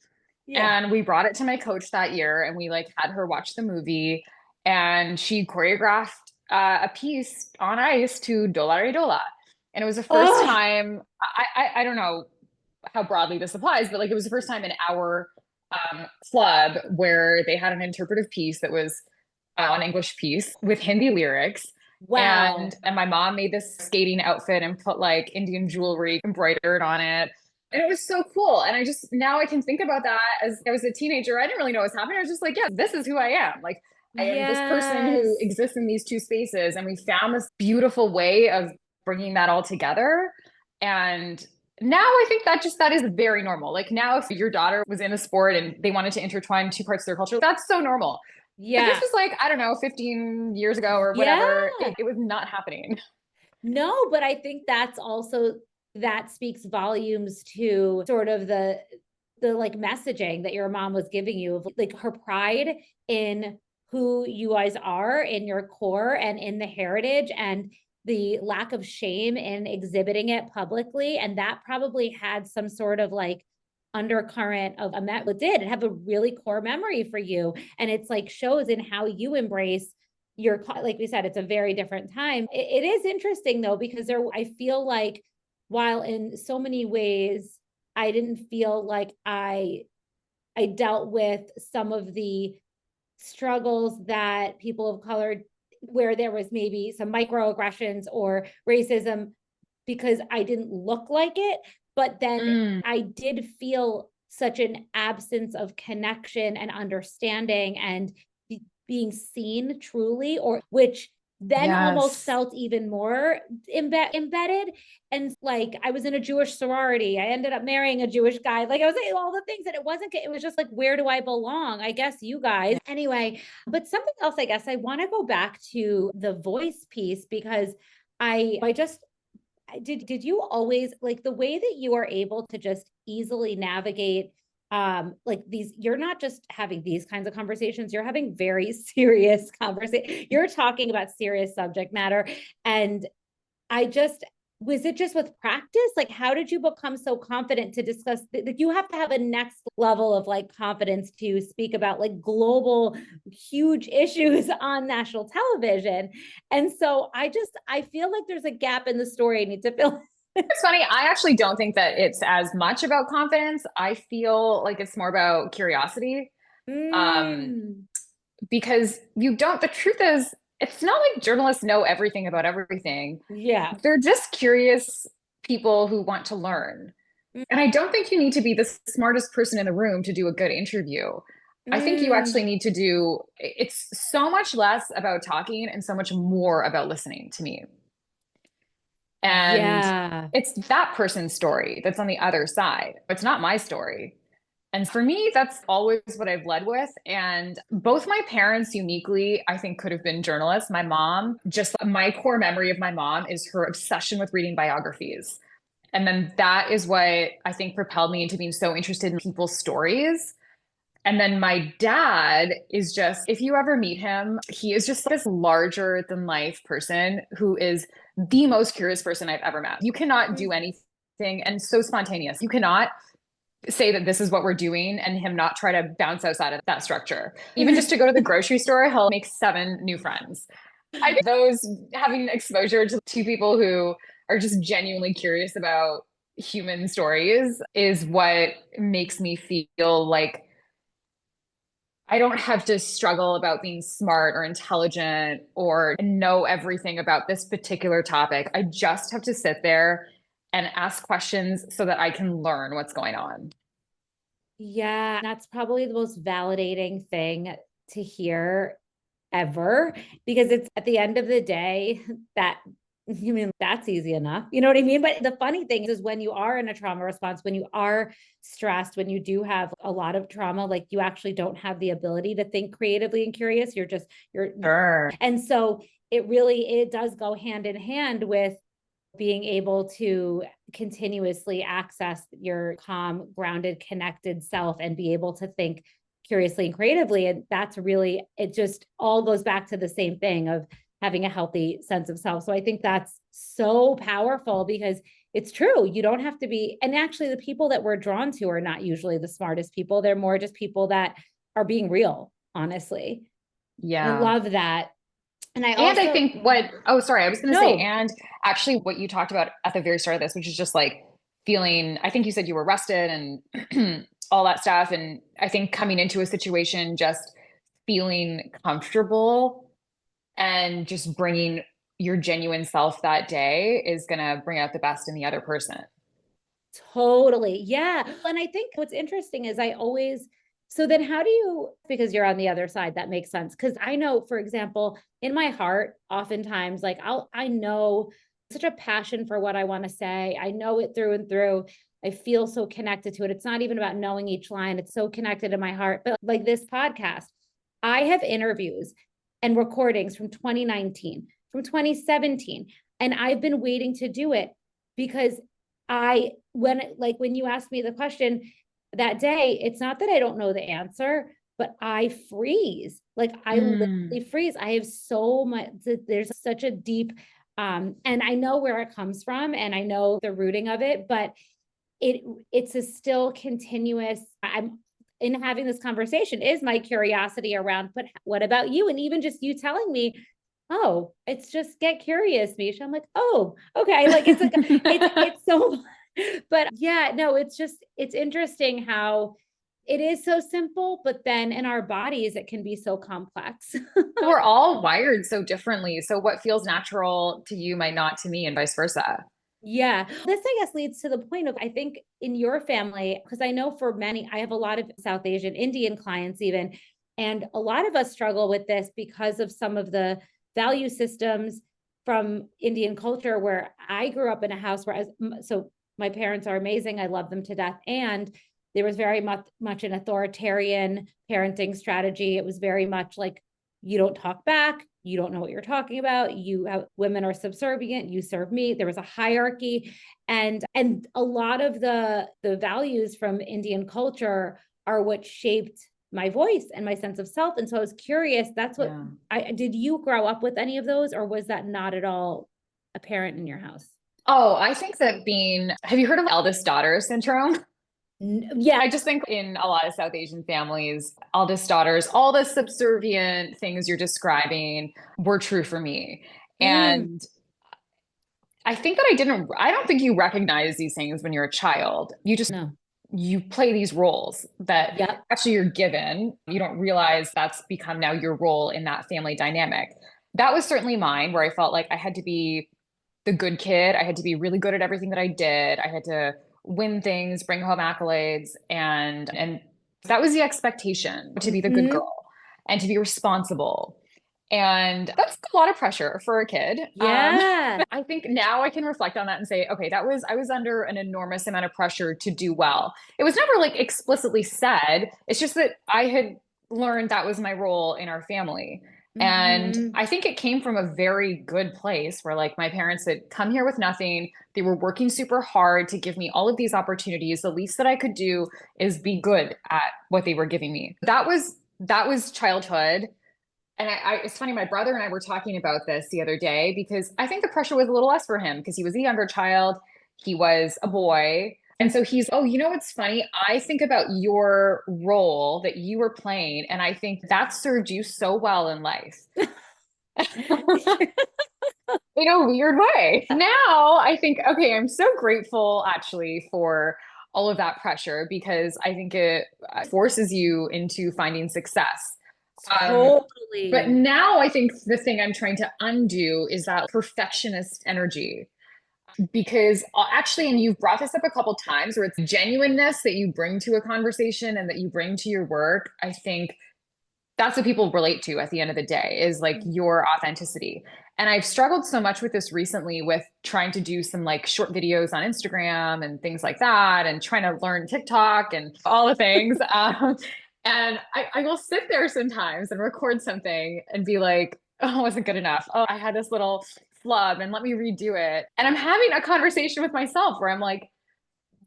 Yeah. And we brought it to my coach that year, and we like had her watch the movie, and she choreographed a piece on ice to Dola Re Dola. And it was the first Oh, time, I don't know how broadly this applies, but like it was the first time in our club where they had an interpretive piece that was an English piece with Hindi lyrics. And wow. my mom made this skating outfit and put like Indian jewelry embroidered on it. And it was so cool. And I just now I can think about that as I was a teenager. I didn't really know what was happening. I was just like, yeah, this is who I am. Like I am this person who Yes. exists in these two spaces. And we found this beautiful way of bringing that all together. And now I think that is very normal. Like now, if your daughter was in a sport and they wanted to intertwine two parts of their culture, that's so normal. But this Yeah. was like, I don't know, 15 years ago or Yeah. whatever. It was not happening. No, but I think that's also, that speaks volumes to sort of the like messaging that your mom was giving you, of like her pride in who you guys are in your core and in the heritage, and the lack of shame in exhibiting it publicly. And that probably had some sort of like undercurrent of a met, it did have a really core memory for you. And it's like shows in how you embrace your, like we said, it's a very different time. It is interesting though, because there, I feel like while in so many ways I didn't feel like I dealt with some of the struggles that people of color, where there was maybe some microaggressions or racism, because I didn't look like it. But then Mm, I did feel such an absence of connection and understanding and being seen truly, or which then almost yes. felt even more embedded. And like I was in a Jewish sorority, I ended up marrying a Jewish guy, like I was like all the things that it wasn't, it was just like, where do I belong? I guess you guys anyway. But something else, I guess I want to go back to the voice piece, because I just did you always, like the way that you are able to just easily navigate like these, you're not just having these kinds of conversations, you're having very serious conversation, you're talking about serious subject matter. And I just Was it just with practice? Like, how did you become so confident to discuss that? You have to have a next level of like confidence to speak about like global, huge issues on national television. And so I feel like there's a gap in the story I need to fill. It's funny. I actually don't think that it's as much about confidence. I feel like it's more about curiosity. Um, Mm, because the truth is, it's not like journalists know everything about everything. yeah. They're just curious people who want to learn. And I don't think you need to be the smartest person in the room to do a good interview. I think you actually Mm, need to it's so much less about talking and so much more about listening to me. And yeah. it's that person's story that's on the other side. It's not my story. And for me, that's always what I've led with. And both my parents uniquely, I think, could have been journalists. My mom, just my core memory of my mom is her obsession with reading biographies. And then that is what I think propelled me into being so interested in people's stories. And then my dad is just, if you ever meet him, he is just this larger than life person who is the most curious person I've ever met. You cannot do anything and so spontaneous. You cannot say that this is what we're doing and him not try to bounce outside of that structure. Even just to go to the grocery store, he'll make 7 new friends. I think those having exposure to two people who are just genuinely curious about human stories is what makes me feel like I don't have to struggle about being smart or intelligent or know everything about this particular topic. I just have to sit there and ask questions so that I can learn what's going on. Yeah, that's probably the most validating thing to hear ever, because it's at the end of the day that you mean that's easy enough. You know what I mean? But the funny thing is when you are in a trauma response, when you are stressed, when you do have a lot of trauma, like you actually don't have the ability to think creatively and curious. You're, Sure. and so it does go hand in hand with being able to continuously access your calm, grounded, connected self and be able to think curiously and creatively. And that's really, it just all goes back to the same thing of having a healthy sense of self. So I think that's so powerful because it's true. You don't have to be, and actually, the people that we're drawn to are not usually the smartest people. They're more just people that are being real, honestly. I Yeah. love that. And I And I also, think oh, sorry, I was going to say, no, and actually what you talked about at the very start of this, which is just like feeling, I think you said you were arrested and all that stuff. And I think coming into a situation, just feeling comfortable and just bringing your genuine self that day is going to bring out the best in the other person. totally. Yeah. And I think what's interesting is so then how do you, because you're on the other side, that makes sense. Cause I know, for example, in my heart, oftentimes, like I know such a passion for what I want to say. I know it through and through. I feel so connected to it. It's not even about knowing each line. It's so connected in my heart. But like this podcast, I have interviews and recordings from 2019, from 2017, and I've been waiting to do it because when you asked me the question that day, it's not that I don't know the answer, but I freeze. Like I Mm. literally freeze. I have so much, there's such a deep, and I know where it comes from and I know the rooting of it, but it it's a still continuous. I'm in having this conversation is my curiosity around, but what about you? And even just you telling me, oh, it's just get curious, Misha. I'm like, oh, okay. Like it's so but yeah, no, it's interesting how it is so simple, but then in our bodies it can be so complex. We're all wired so differently. So what feels natural to you might not to me, and vice versa. Yeah. This, I guess, leads to the point of, I think in your family, because I know for many, I have a lot of South Asian, Indian clients even, and a lot of us struggle with this because of some of the value systems from Indian culture where I grew up in a house where, so my parents are amazing. I love them to death. And there was very much an authoritarian parenting strategy. It was very much like, you don't talk back, you don't know what you're talking about, women are subservient, you serve me. There was a hierarchy, and a lot of the values from Indian culture are what shaped my voice and my sense of self. And so I was curious, that's what Yeah. I did. You grow up with any of those, or was that not at all apparent in your house? Oh, I think that have you heard of eldest daughter syndrome? Yeah. I just think in a lot of South Asian families, eldest daughters, all the subservient things you're describing were true for me. Mm, And I think that I don't think you recognize these things when you're a child. no. You play these roles that Yep. actually you're given. You don't realize that's become now your role in that family dynamic. That was certainly mine, where I felt like I had to be the good kid. I had to be really good at everything that I did. I had to win things, bring home accolades, and that was the expectation, to be the good Hmm. girl and to be responsible. And that's a lot of pressure for a kid. Yeah. I think now I can reflect on that and say, okay, I was under an enormous amount of pressure to do well. It was never like explicitly said. It's just that I had learned that was my role in our family. And Hmm. I think it came from a very good place where like my parents had come here with nothing. They were working super hard to give me all of these opportunities. The least that I could do is be good at what they were giving me. That was childhood. And it's funny, my brother and I were talking about this the other day because I think the pressure was a little less for him because he was a younger child. He was a boy. And so oh, you know what's funny? I think about your role that you were playing, and I think that served you so well in life in a weird way. Now I think, okay, I'm so grateful actually for all of that pressure because I think it forces you into finding success. Um, but Totally. now I think the thing I'm trying to undo is that perfectionist energy. Because actually, and you've brought this up a couple times where it's genuineness that you bring to a conversation and that you bring to your work. I think that's what people relate to at the end of the day is like your authenticity. And I've struggled so much with this recently with trying to do some like short videos on Instagram and things like that, and trying to learn TikTok and all the things. And I will sit there sometimes and record something and be like, oh, it wasn't good enough. Oh, I had this little flub and let me redo it. And I'm having a conversation with myself where I'm like,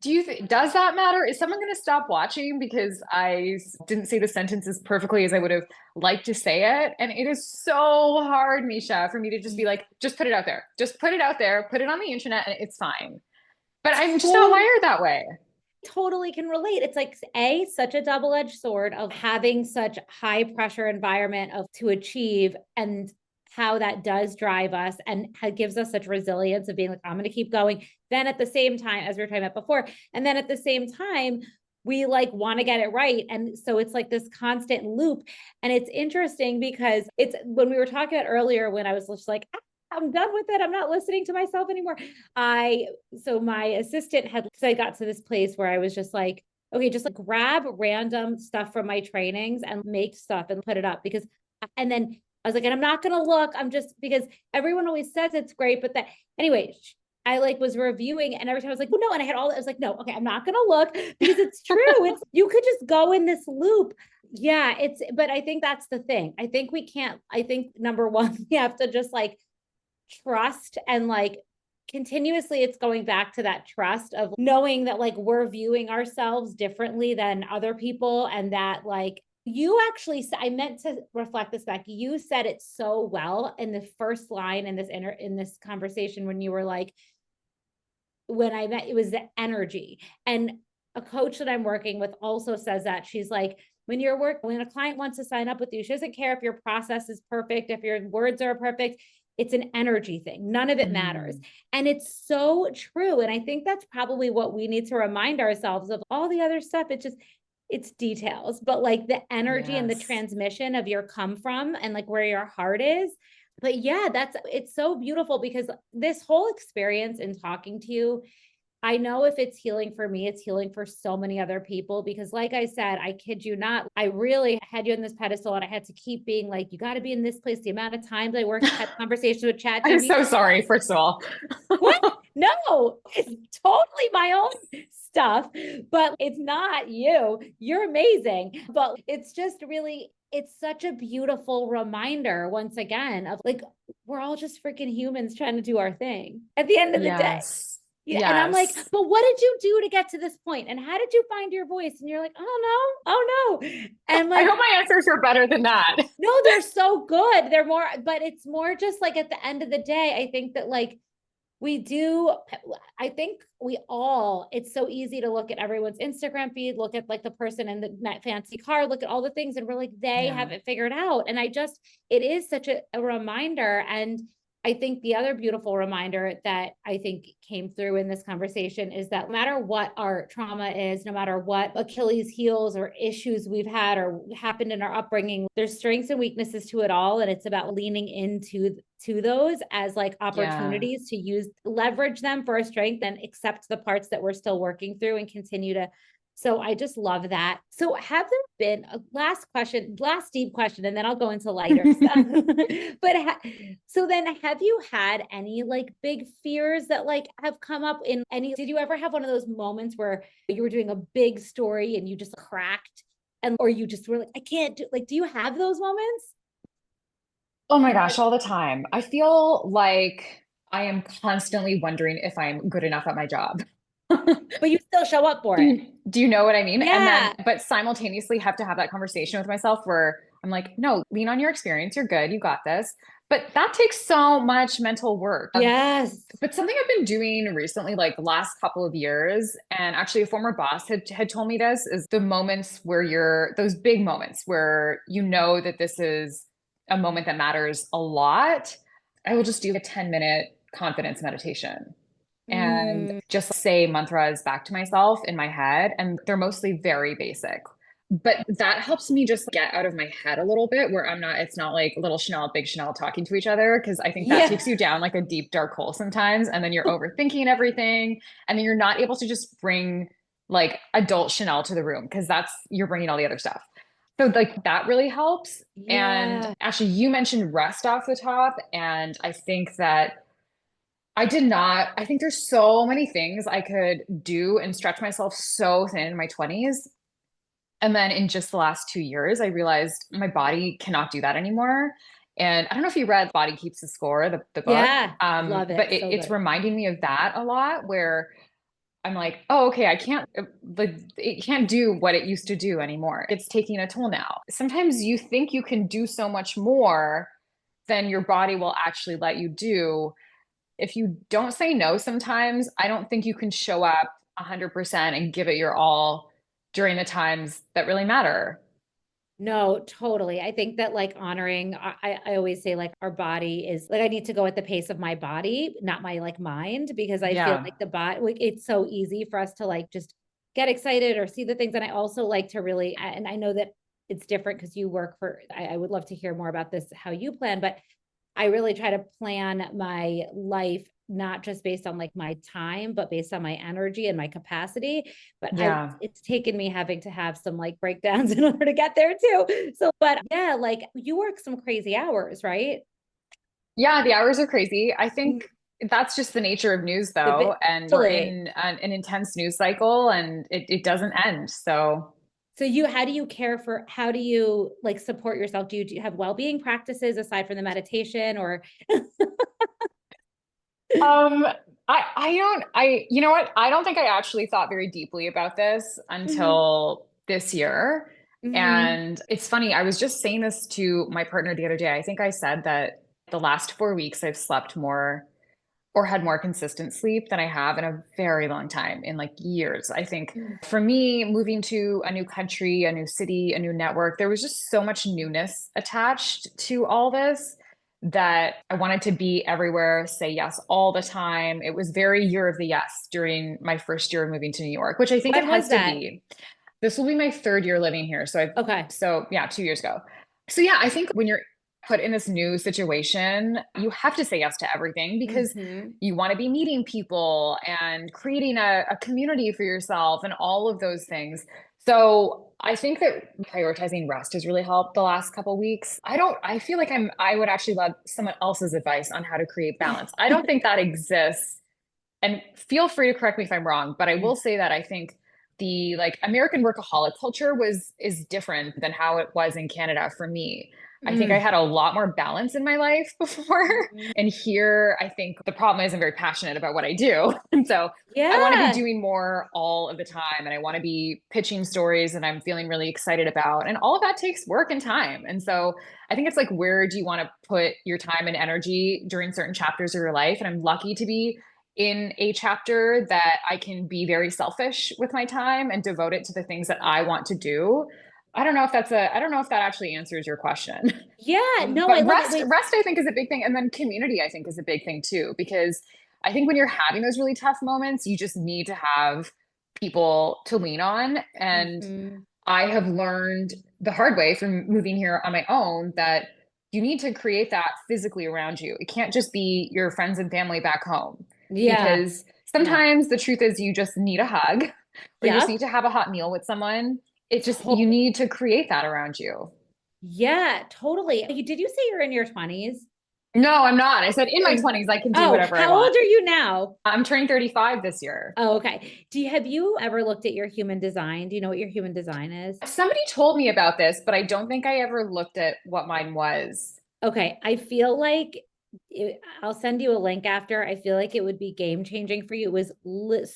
does that matter? Is someone going to stop watching because I didn't say the sentence as perfectly as I would have liked to say it? And it is so hard, Misha, for me to just be like, just put it out there. Just put it out there, put it on the internet, and it's fine. But I'm just not Totally. wired that way. Totally can relate. It's like such a double-edged sword of having such high pressure environment of to achieve and how that does drive us and gives us such resilience of being like, I'm going to keep going. Then at the same time, as we were talking about before, and then at the same time, we like want to get it right. And so it's like this constant loop. And it's interesting because it's when we were talking about earlier, when I was just like, I'm done with it. I'm not listening to myself anymore. So my assistant had, so I got to this place where I was just like, okay, just like grab random stuff from my trainings and make stuff and put it up because, and then I was like, and I'm not going to look. I'm just because everyone always says it's great, but that anyway, I like was reviewing and every time I was like, oh no. And I had all, I was like, no, okay, I'm not going to look because it's true. It's, you could just go in this loop. Yeah. But I think that's the thing. I think we can't, I think number one, we have to just like trust and like continuously it's going back to that trust of knowing that like we're viewing ourselves differently than other people and that like you actually I meant to reflect this back. You said it so well in the first line in this conversation when you were like when I met it was the energy. And a coach that I'm working with also says that she's like when a client wants to sign up with you, she doesn't care if your process is perfect, if your words are perfect. It's an energy thing. None of it matters. Mm. And it's so true. And I think that's probably what we need to remind ourselves of all the other stuff. It's details, but like the energy and the Yes. transmission of your come from and like where your heart is. But yeah, it's so beautiful because this whole experience in talking to you, I know if it's healing for me, it's healing for so many other people because, like I said, I kid you not, I really had you in this pedestal and I had to keep being like, you got to be in this place. The amount of times I worked had conversations with Chat I'm GPT. so sorry, first of all. What? No, it's totally my own stuff, but it's not you. You're amazing. But it's just really, it's such a beautiful reminder once again of like, we're all just freaking humans trying to do our thing at the end of the day. Yes. Yeah. And I'm like, Yes. but what did you do to get to this point? And how did you find your voice? And you're like, oh no, oh no. And I like, hope my answers were better than that. no, they're so good. They're more, but it's more just like at the end of the day, I think that like We do. I think we all, it's so easy to look at everyone's Instagram feed, look at like the person in the fancy car, look at all the things, and we're like, they Yeah. have it figured out. And it is such a reminder. And I think the other beautiful reminder that I think came through in this conversation is that no matter what our trauma is, no matter what Achilles heels or issues we've had or happened in our upbringing, there's strengths and weaknesses to it all. And it's about leaning into those as like Yeah. opportunities to leverage them for a strength and accept the parts that we're still working through and continue to. So I just love that. So have there been a last deep question, and then I'll go into lighter stuff. So then have you had any like big fears that like have come up in did you ever have one of those moments where you were doing a big story and you just cracked or you just were like, I can't do, like, do you have those moments? Oh my gosh, all the time. I feel like I am constantly wondering if I'm good enough at my job. But you still show up for Do it. do you know what I mean? And then, Yeah. but simultaneously have to have that conversation with myself where I'm like, no, lean on your experience. You're good. You got this. But that takes so much mental work. Yes. But something I've been doing recently, like the last couple of years, and actually a former boss had told me this, is the moments where those big moments where you know that this is a moment that matters a lot. I will just do a 10-minute confidence meditation and Mm, just say mantras back to myself in my head. And they're mostly very basic. But that helps me just get out of my head a little bit where it's not like little Chanel, big Chanel talking to each other. Cause I think that yeah. takes you down like a deep, dark hole sometimes. And then you're overthinking everything. And then you're not able to just bring like adult Chanel to the room because you're bringing all the other stuff. So like that really helps. And Yeah. actually, you mentioned rest off the top. And I think that I did not. I think there's so many things I could do and stretch myself so thin in my 20s. And then in just the last 2 years, I realized my body cannot do that anymore. And I don't know if you read Body Keeps the Score, the book, Yeah. Love but it. So it's good. reminding me of that a lot where I'm like, oh, okay, I can't, like, it can't do what it used to do anymore. It's taking a toll now. Sometimes you think you can do so much more than your body will actually let you do. If you don't say no sometimes, I don't think you can show up 100% and give it your all during the times that really matter. No, totally. I think that like honoring, I always say like our body is like, I need to go at the pace of my body, not my like mind, because I feel Yeah. like the body, like it's so easy for us to like just get excited or see the things. And I also like to really, and I know that it's different because you work for, I would love to hear more about this, how you plan, but I really try to plan my life not just based on like my time, but based on my energy and my capacity. But Yeah. it's taken me having to have some like breakdowns in order to get there too. So, but yeah, like you work some crazy hours, right? Yeah, the hours are crazy. I Mm, think that's just the nature of news, the though. bit And we're totally. in an intense news cycle and it doesn't end. So, So how do you care for, how do you like support yourself? Do you have well-being practices aside from the meditation or? um, you know what? I don't think I actually thought very deeply about this Mhm, until this year. mhm. And it's funny, I was just saying this to my partner the other day. I think I said that the last 4 weeks I've slept more or had more consistent sleep than I have in a very long time, in like years. I think for me, moving to a new country, a new city, a new network, there was just so much newness attached to all this that I wanted to be everywhere, say yes all the time. It was very year of the yes during my first year of moving to New York, which I think it When has was to that? be. This will be my third year living here. Okay. So yeah, 2 years ago. So yeah, I think when you're put in this new situation, you have to say yes to everything because Mhm. you want to be meeting people and creating a community for yourself and all of those things. So I think that prioritizing rest has really helped the last couple of weeks. I feel like I would actually love someone else's advice on how to create balance. I don't think that exists. And feel free to correct me if I'm wrong, but I will say that I think the like American workaholic culture is different than how it was in Canada for me. I think I Mm. had a lot more balance in my life before. Mhm. And here, I think the problem is I'm very passionate about what I do. And so I want to be Yeah. doing more all of the time. And I want to be pitching stories that I'm feeling really excited about. And all of that takes work and time. And so I think it's like, where do you want to put your time and energy during certain chapters of your life? And I'm lucky to be in a chapter that I can be very selfish with my time and devote it to the things that I want to do. I don't know if that actually answers your question. Yeah. No, I But love it. Wait. rest I think is a big thing. And then community, I think, is a big thing too, because I think when you're having those really tough moments, you just need to have people to lean on. And Mhm. I have learned the hard way from moving here on my own that you need to create that physically around you. It can't just be your friends and family back home, Yeah. because Yeah. sometimes the truth is you just need a hug or you just Yep. need to have a hot meal with someone. It's just, you To- need to create that around you. yeah, totally. Did you say you're in your 20s? No, I'm not. I said in my 20s, I can do Oh, whatever I how want. old are you now? I'm turning 35 this year. Oh, okay. Have you ever looked at your human design? Do you know what your human design is? Somebody told me about this, but I don't think I ever looked at what mine was. Okay. I feel like I'll send you a link after. I feel like it would be game changing for you. It was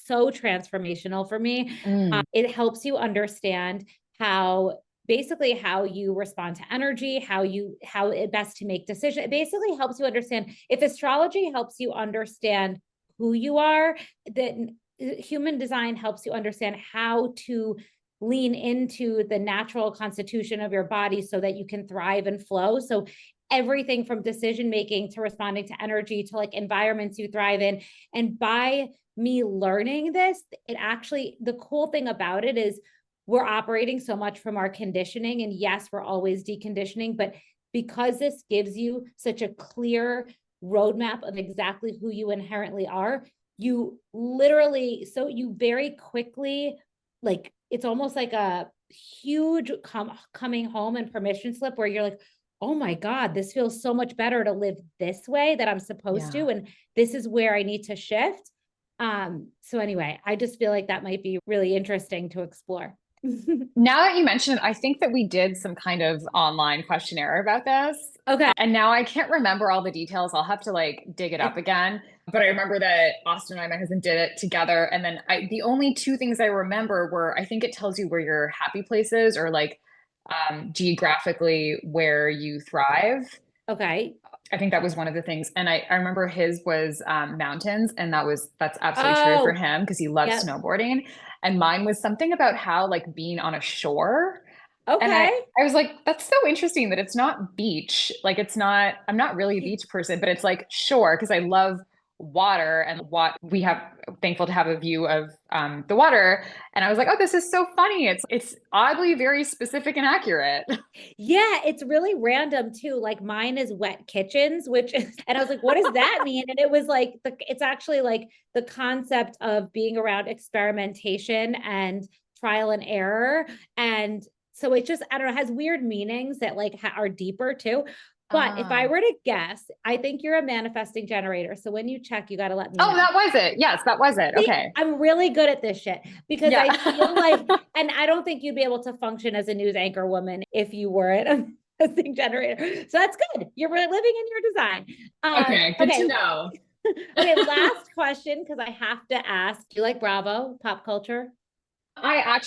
so transformational for me. Mm, It helps you understand how basically how you respond to energy, how it best to make decisions. It basically helps you understand if astrology helps you understand who you are, then human design helps you understand how to lean into the natural constitution of your body so that you can thrive and flow. So everything from decision making to responding to energy to like environments you thrive in. And by me learning this, it actually, the cool thing about it is we're operating so much from our conditioning. And yes, we're always deconditioning, but because this gives you such a clear roadmap of exactly who you inherently are, you literally, so you very quickly, like, it's almost like a huge coming home and permission slip where you're like, oh my God, this feels so much better to live this way that I'm supposed yeah. to. And this is where I need to shift. So anyway, I just feel like that might be really interesting to explore. Now that you mention it, I think that we did some kind of online questionnaire about this. Okay. And now I can't remember all the details. I'll have to like dig it up again. But I remember that Austin and I, my husband, did it together. And then the only two things I remember were, I think it tells you where your happy place is, or like geographically where you thrive. Okay. I think that was one of the things. And I remember his was mountains, and that's absolutely true for Oh, him because he loves yep. snowboarding. And mine was something about how like being on a shore. And Okay. I was like, that's so interesting that it's not beach. Like it's not, I'm not really a beach person, but it's like shore because I love water and what we have thankful to have a view of the water. And I was like, oh, this is so funny. It's oddly very specific and accurate. Yeah, it's really random too. Like mine is wet kitchens, which is, and I was like, what does that mean? And it was like it's actually like the concept of being around experimentation and trial and error. And so it just, I don't know, has weird meanings that like are deeper too. But if I Ah. were to guess, I think you're a manifesting generator. So when you check, you got to let me Oh, know. that was it. Yes, that was it. See, Okay. I'm really good at this shit because Yeah. I feel like, and I don't think you'd be able to function as a news anchor woman if you weren't a manifesting generator. So that's good. You're really living in your design. Okay, good to Okay. know. Okay. Last question, because I have to ask, do you like Bravo pop culture? I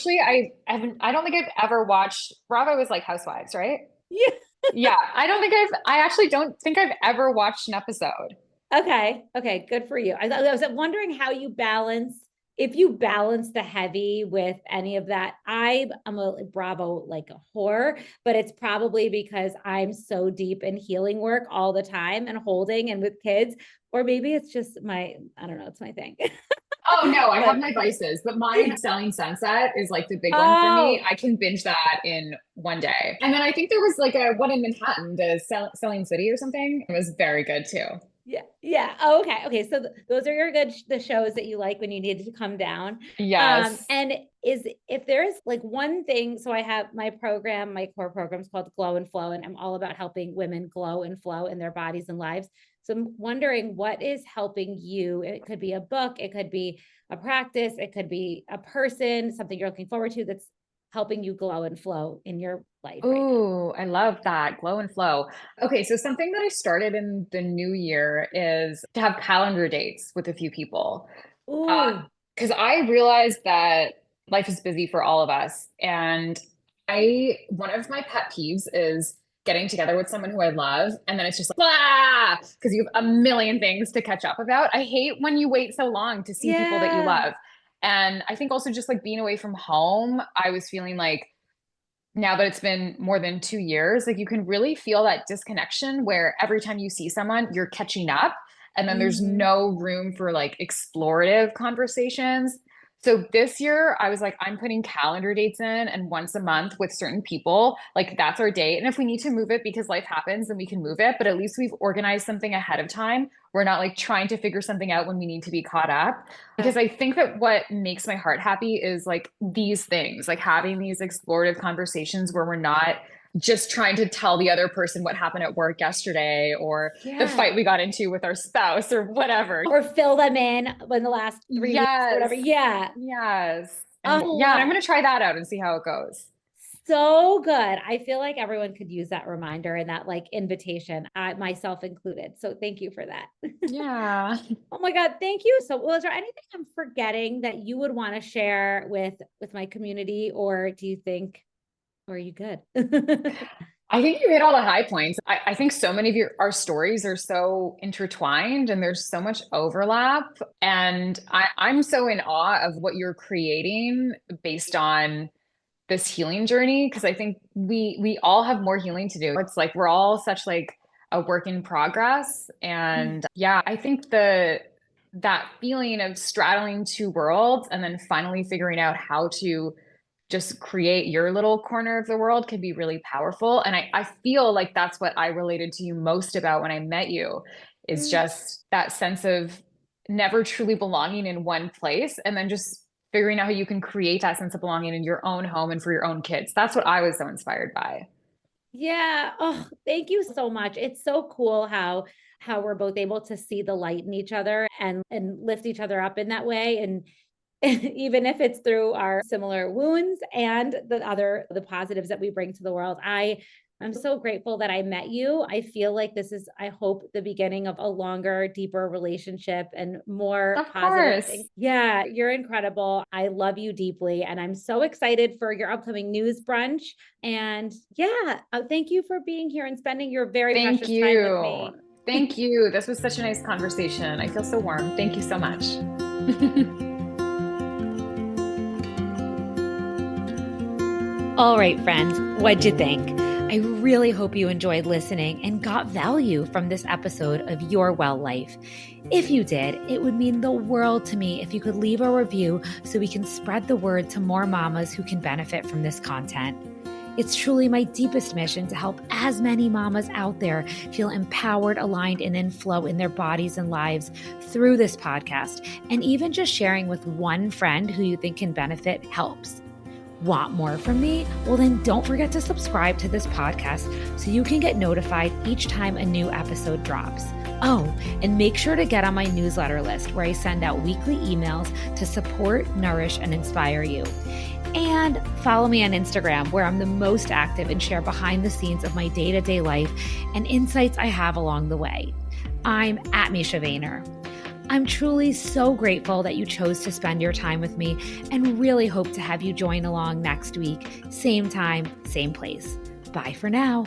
don't think I've ever watched Bravo is like Housewives, right? Yeah. Yeah, I actually don't think I've ever watched an episode. Okay. Okay. Good for you. I was wondering how you balance, if you balance the heavy with any of that. I'm a Bravo like a whore, but it's probably because I'm so deep in healing work all the time and holding and with kids, or maybe it's just I don't know, it's my thing. Oh no, I have But my vices, but mine Selling Sunset is like the big one for me. oh, I can binge that in one day. And then I think there was like a one in Manhattan, Selling City or something. It was very good too. yeah, yeah. Oh, okay, okay. So those are your good the shows that you like when you needed to come down. Yes. And is if there's like one thing, so I have my program, my core program is called Glow and Flow, and I'm all about helping women glow and flow in their bodies and lives. So I'm wondering what is helping you. It could be a book, it could be a practice, it could be a person, something you're looking forward to that's helping you glow and flow in your life right now? Ooh, I love that. Glow and flow. Okay, so something that I started in the new year is to have calendar dates with a few people. Ooh, Because I realized that life is busy for all of us. And one of my pet peeves is getting together with someone who I love. And then it's just like, ah, because you have a million things to catch up about. I hate when you wait so long to see people that you yeah. love. And I think also just like being away from home, I was feeling like, now that it's been more than 2 years, like you can really feel that disconnection where every time you see someone, you're catching up. And then there's Hmm. no room for like explorative conversations. So this year, I was like, I'm putting calendar dates in, and once a month with certain people, like that's our date. And if we need to move it because life happens, then we can move it. But at least we've organized something ahead of time. We're not like trying to figure something out when we need to be caught up, because I think that what makes my heart happy is like these things, like having these explorative conversations where we're not just trying to tell the other person what happened at work yesterday or the Yeah. fight we got into with our spouse or whatever. Or fill them in the last 3 weeks or whatever. Yes. Yeah. Yes. And yeah, and I'm Oh, going to try that out and see how it goes. so good. I feel like everyone could use that reminder and that like invitation, I myself included. So thank you for that. Yeah. Oh my God, thank you. So, well, is there anything I'm forgetting that you would want to share with my community, or do you think, or are you good? I think you hit all the high points. I think so many of our stories are so intertwined and there's so much overlap. And I'm so in awe of what you're creating based on this healing journey, because I think we all have more healing to do. It's like we're all such like a work in progress. And yeah, I think that feeling of straddling two worlds and then finally figuring out how to just create your little corner of the world can be really powerful. And I feel like that's what I related to you most about when I met you, is Mm. just that sense of never truly belonging in one place and then just figuring out how you can create that sense of belonging in your own home and for your own kids. That's what I was so inspired by. Yeah. Oh, thank you so much. It's so cool how we're both able to see the light in each other and lift each other up in that way. And even if it's through our similar wounds and the positives that we bring to the world. I'm so grateful that I met you. I feel like this is, I hope, the beginning of a longer, deeper relationship and more Of positive course. things. Yeah, you're incredible. I love you deeply. And I'm so excited for your upcoming news brunch. And yeah, thank you for being here and spending your very Thank precious time with you. me. Thank you. This was such a nice conversation. I feel so warm. Thank you so much. All right, friends, what'd you think? I really hope you enjoyed listening and got value from this episode of Your Well Life. If you did, it would mean the world to me if you could leave a review so we can spread the word to more mamas who can benefit from this content. It's truly my deepest mission to help as many mamas out there feel empowered, aligned, and in flow in their bodies and lives through this podcast. And even just sharing with one friend who you think can benefit helps. Want more from me? Well, then don't forget to subscribe to this podcast so you can get notified each time a new episode drops. Oh, and make sure to get on my newsletter list where I send out weekly emails to support, nourish, and inspire you. And follow me on Instagram, where I'm the most active and share behind the scenes of my day-to-day life and insights I have along the way. I'm at Misha Vayner. I'm truly so grateful that you chose to spend your time with me and really hope to have you join along next week. Same time, same place. Bye for now.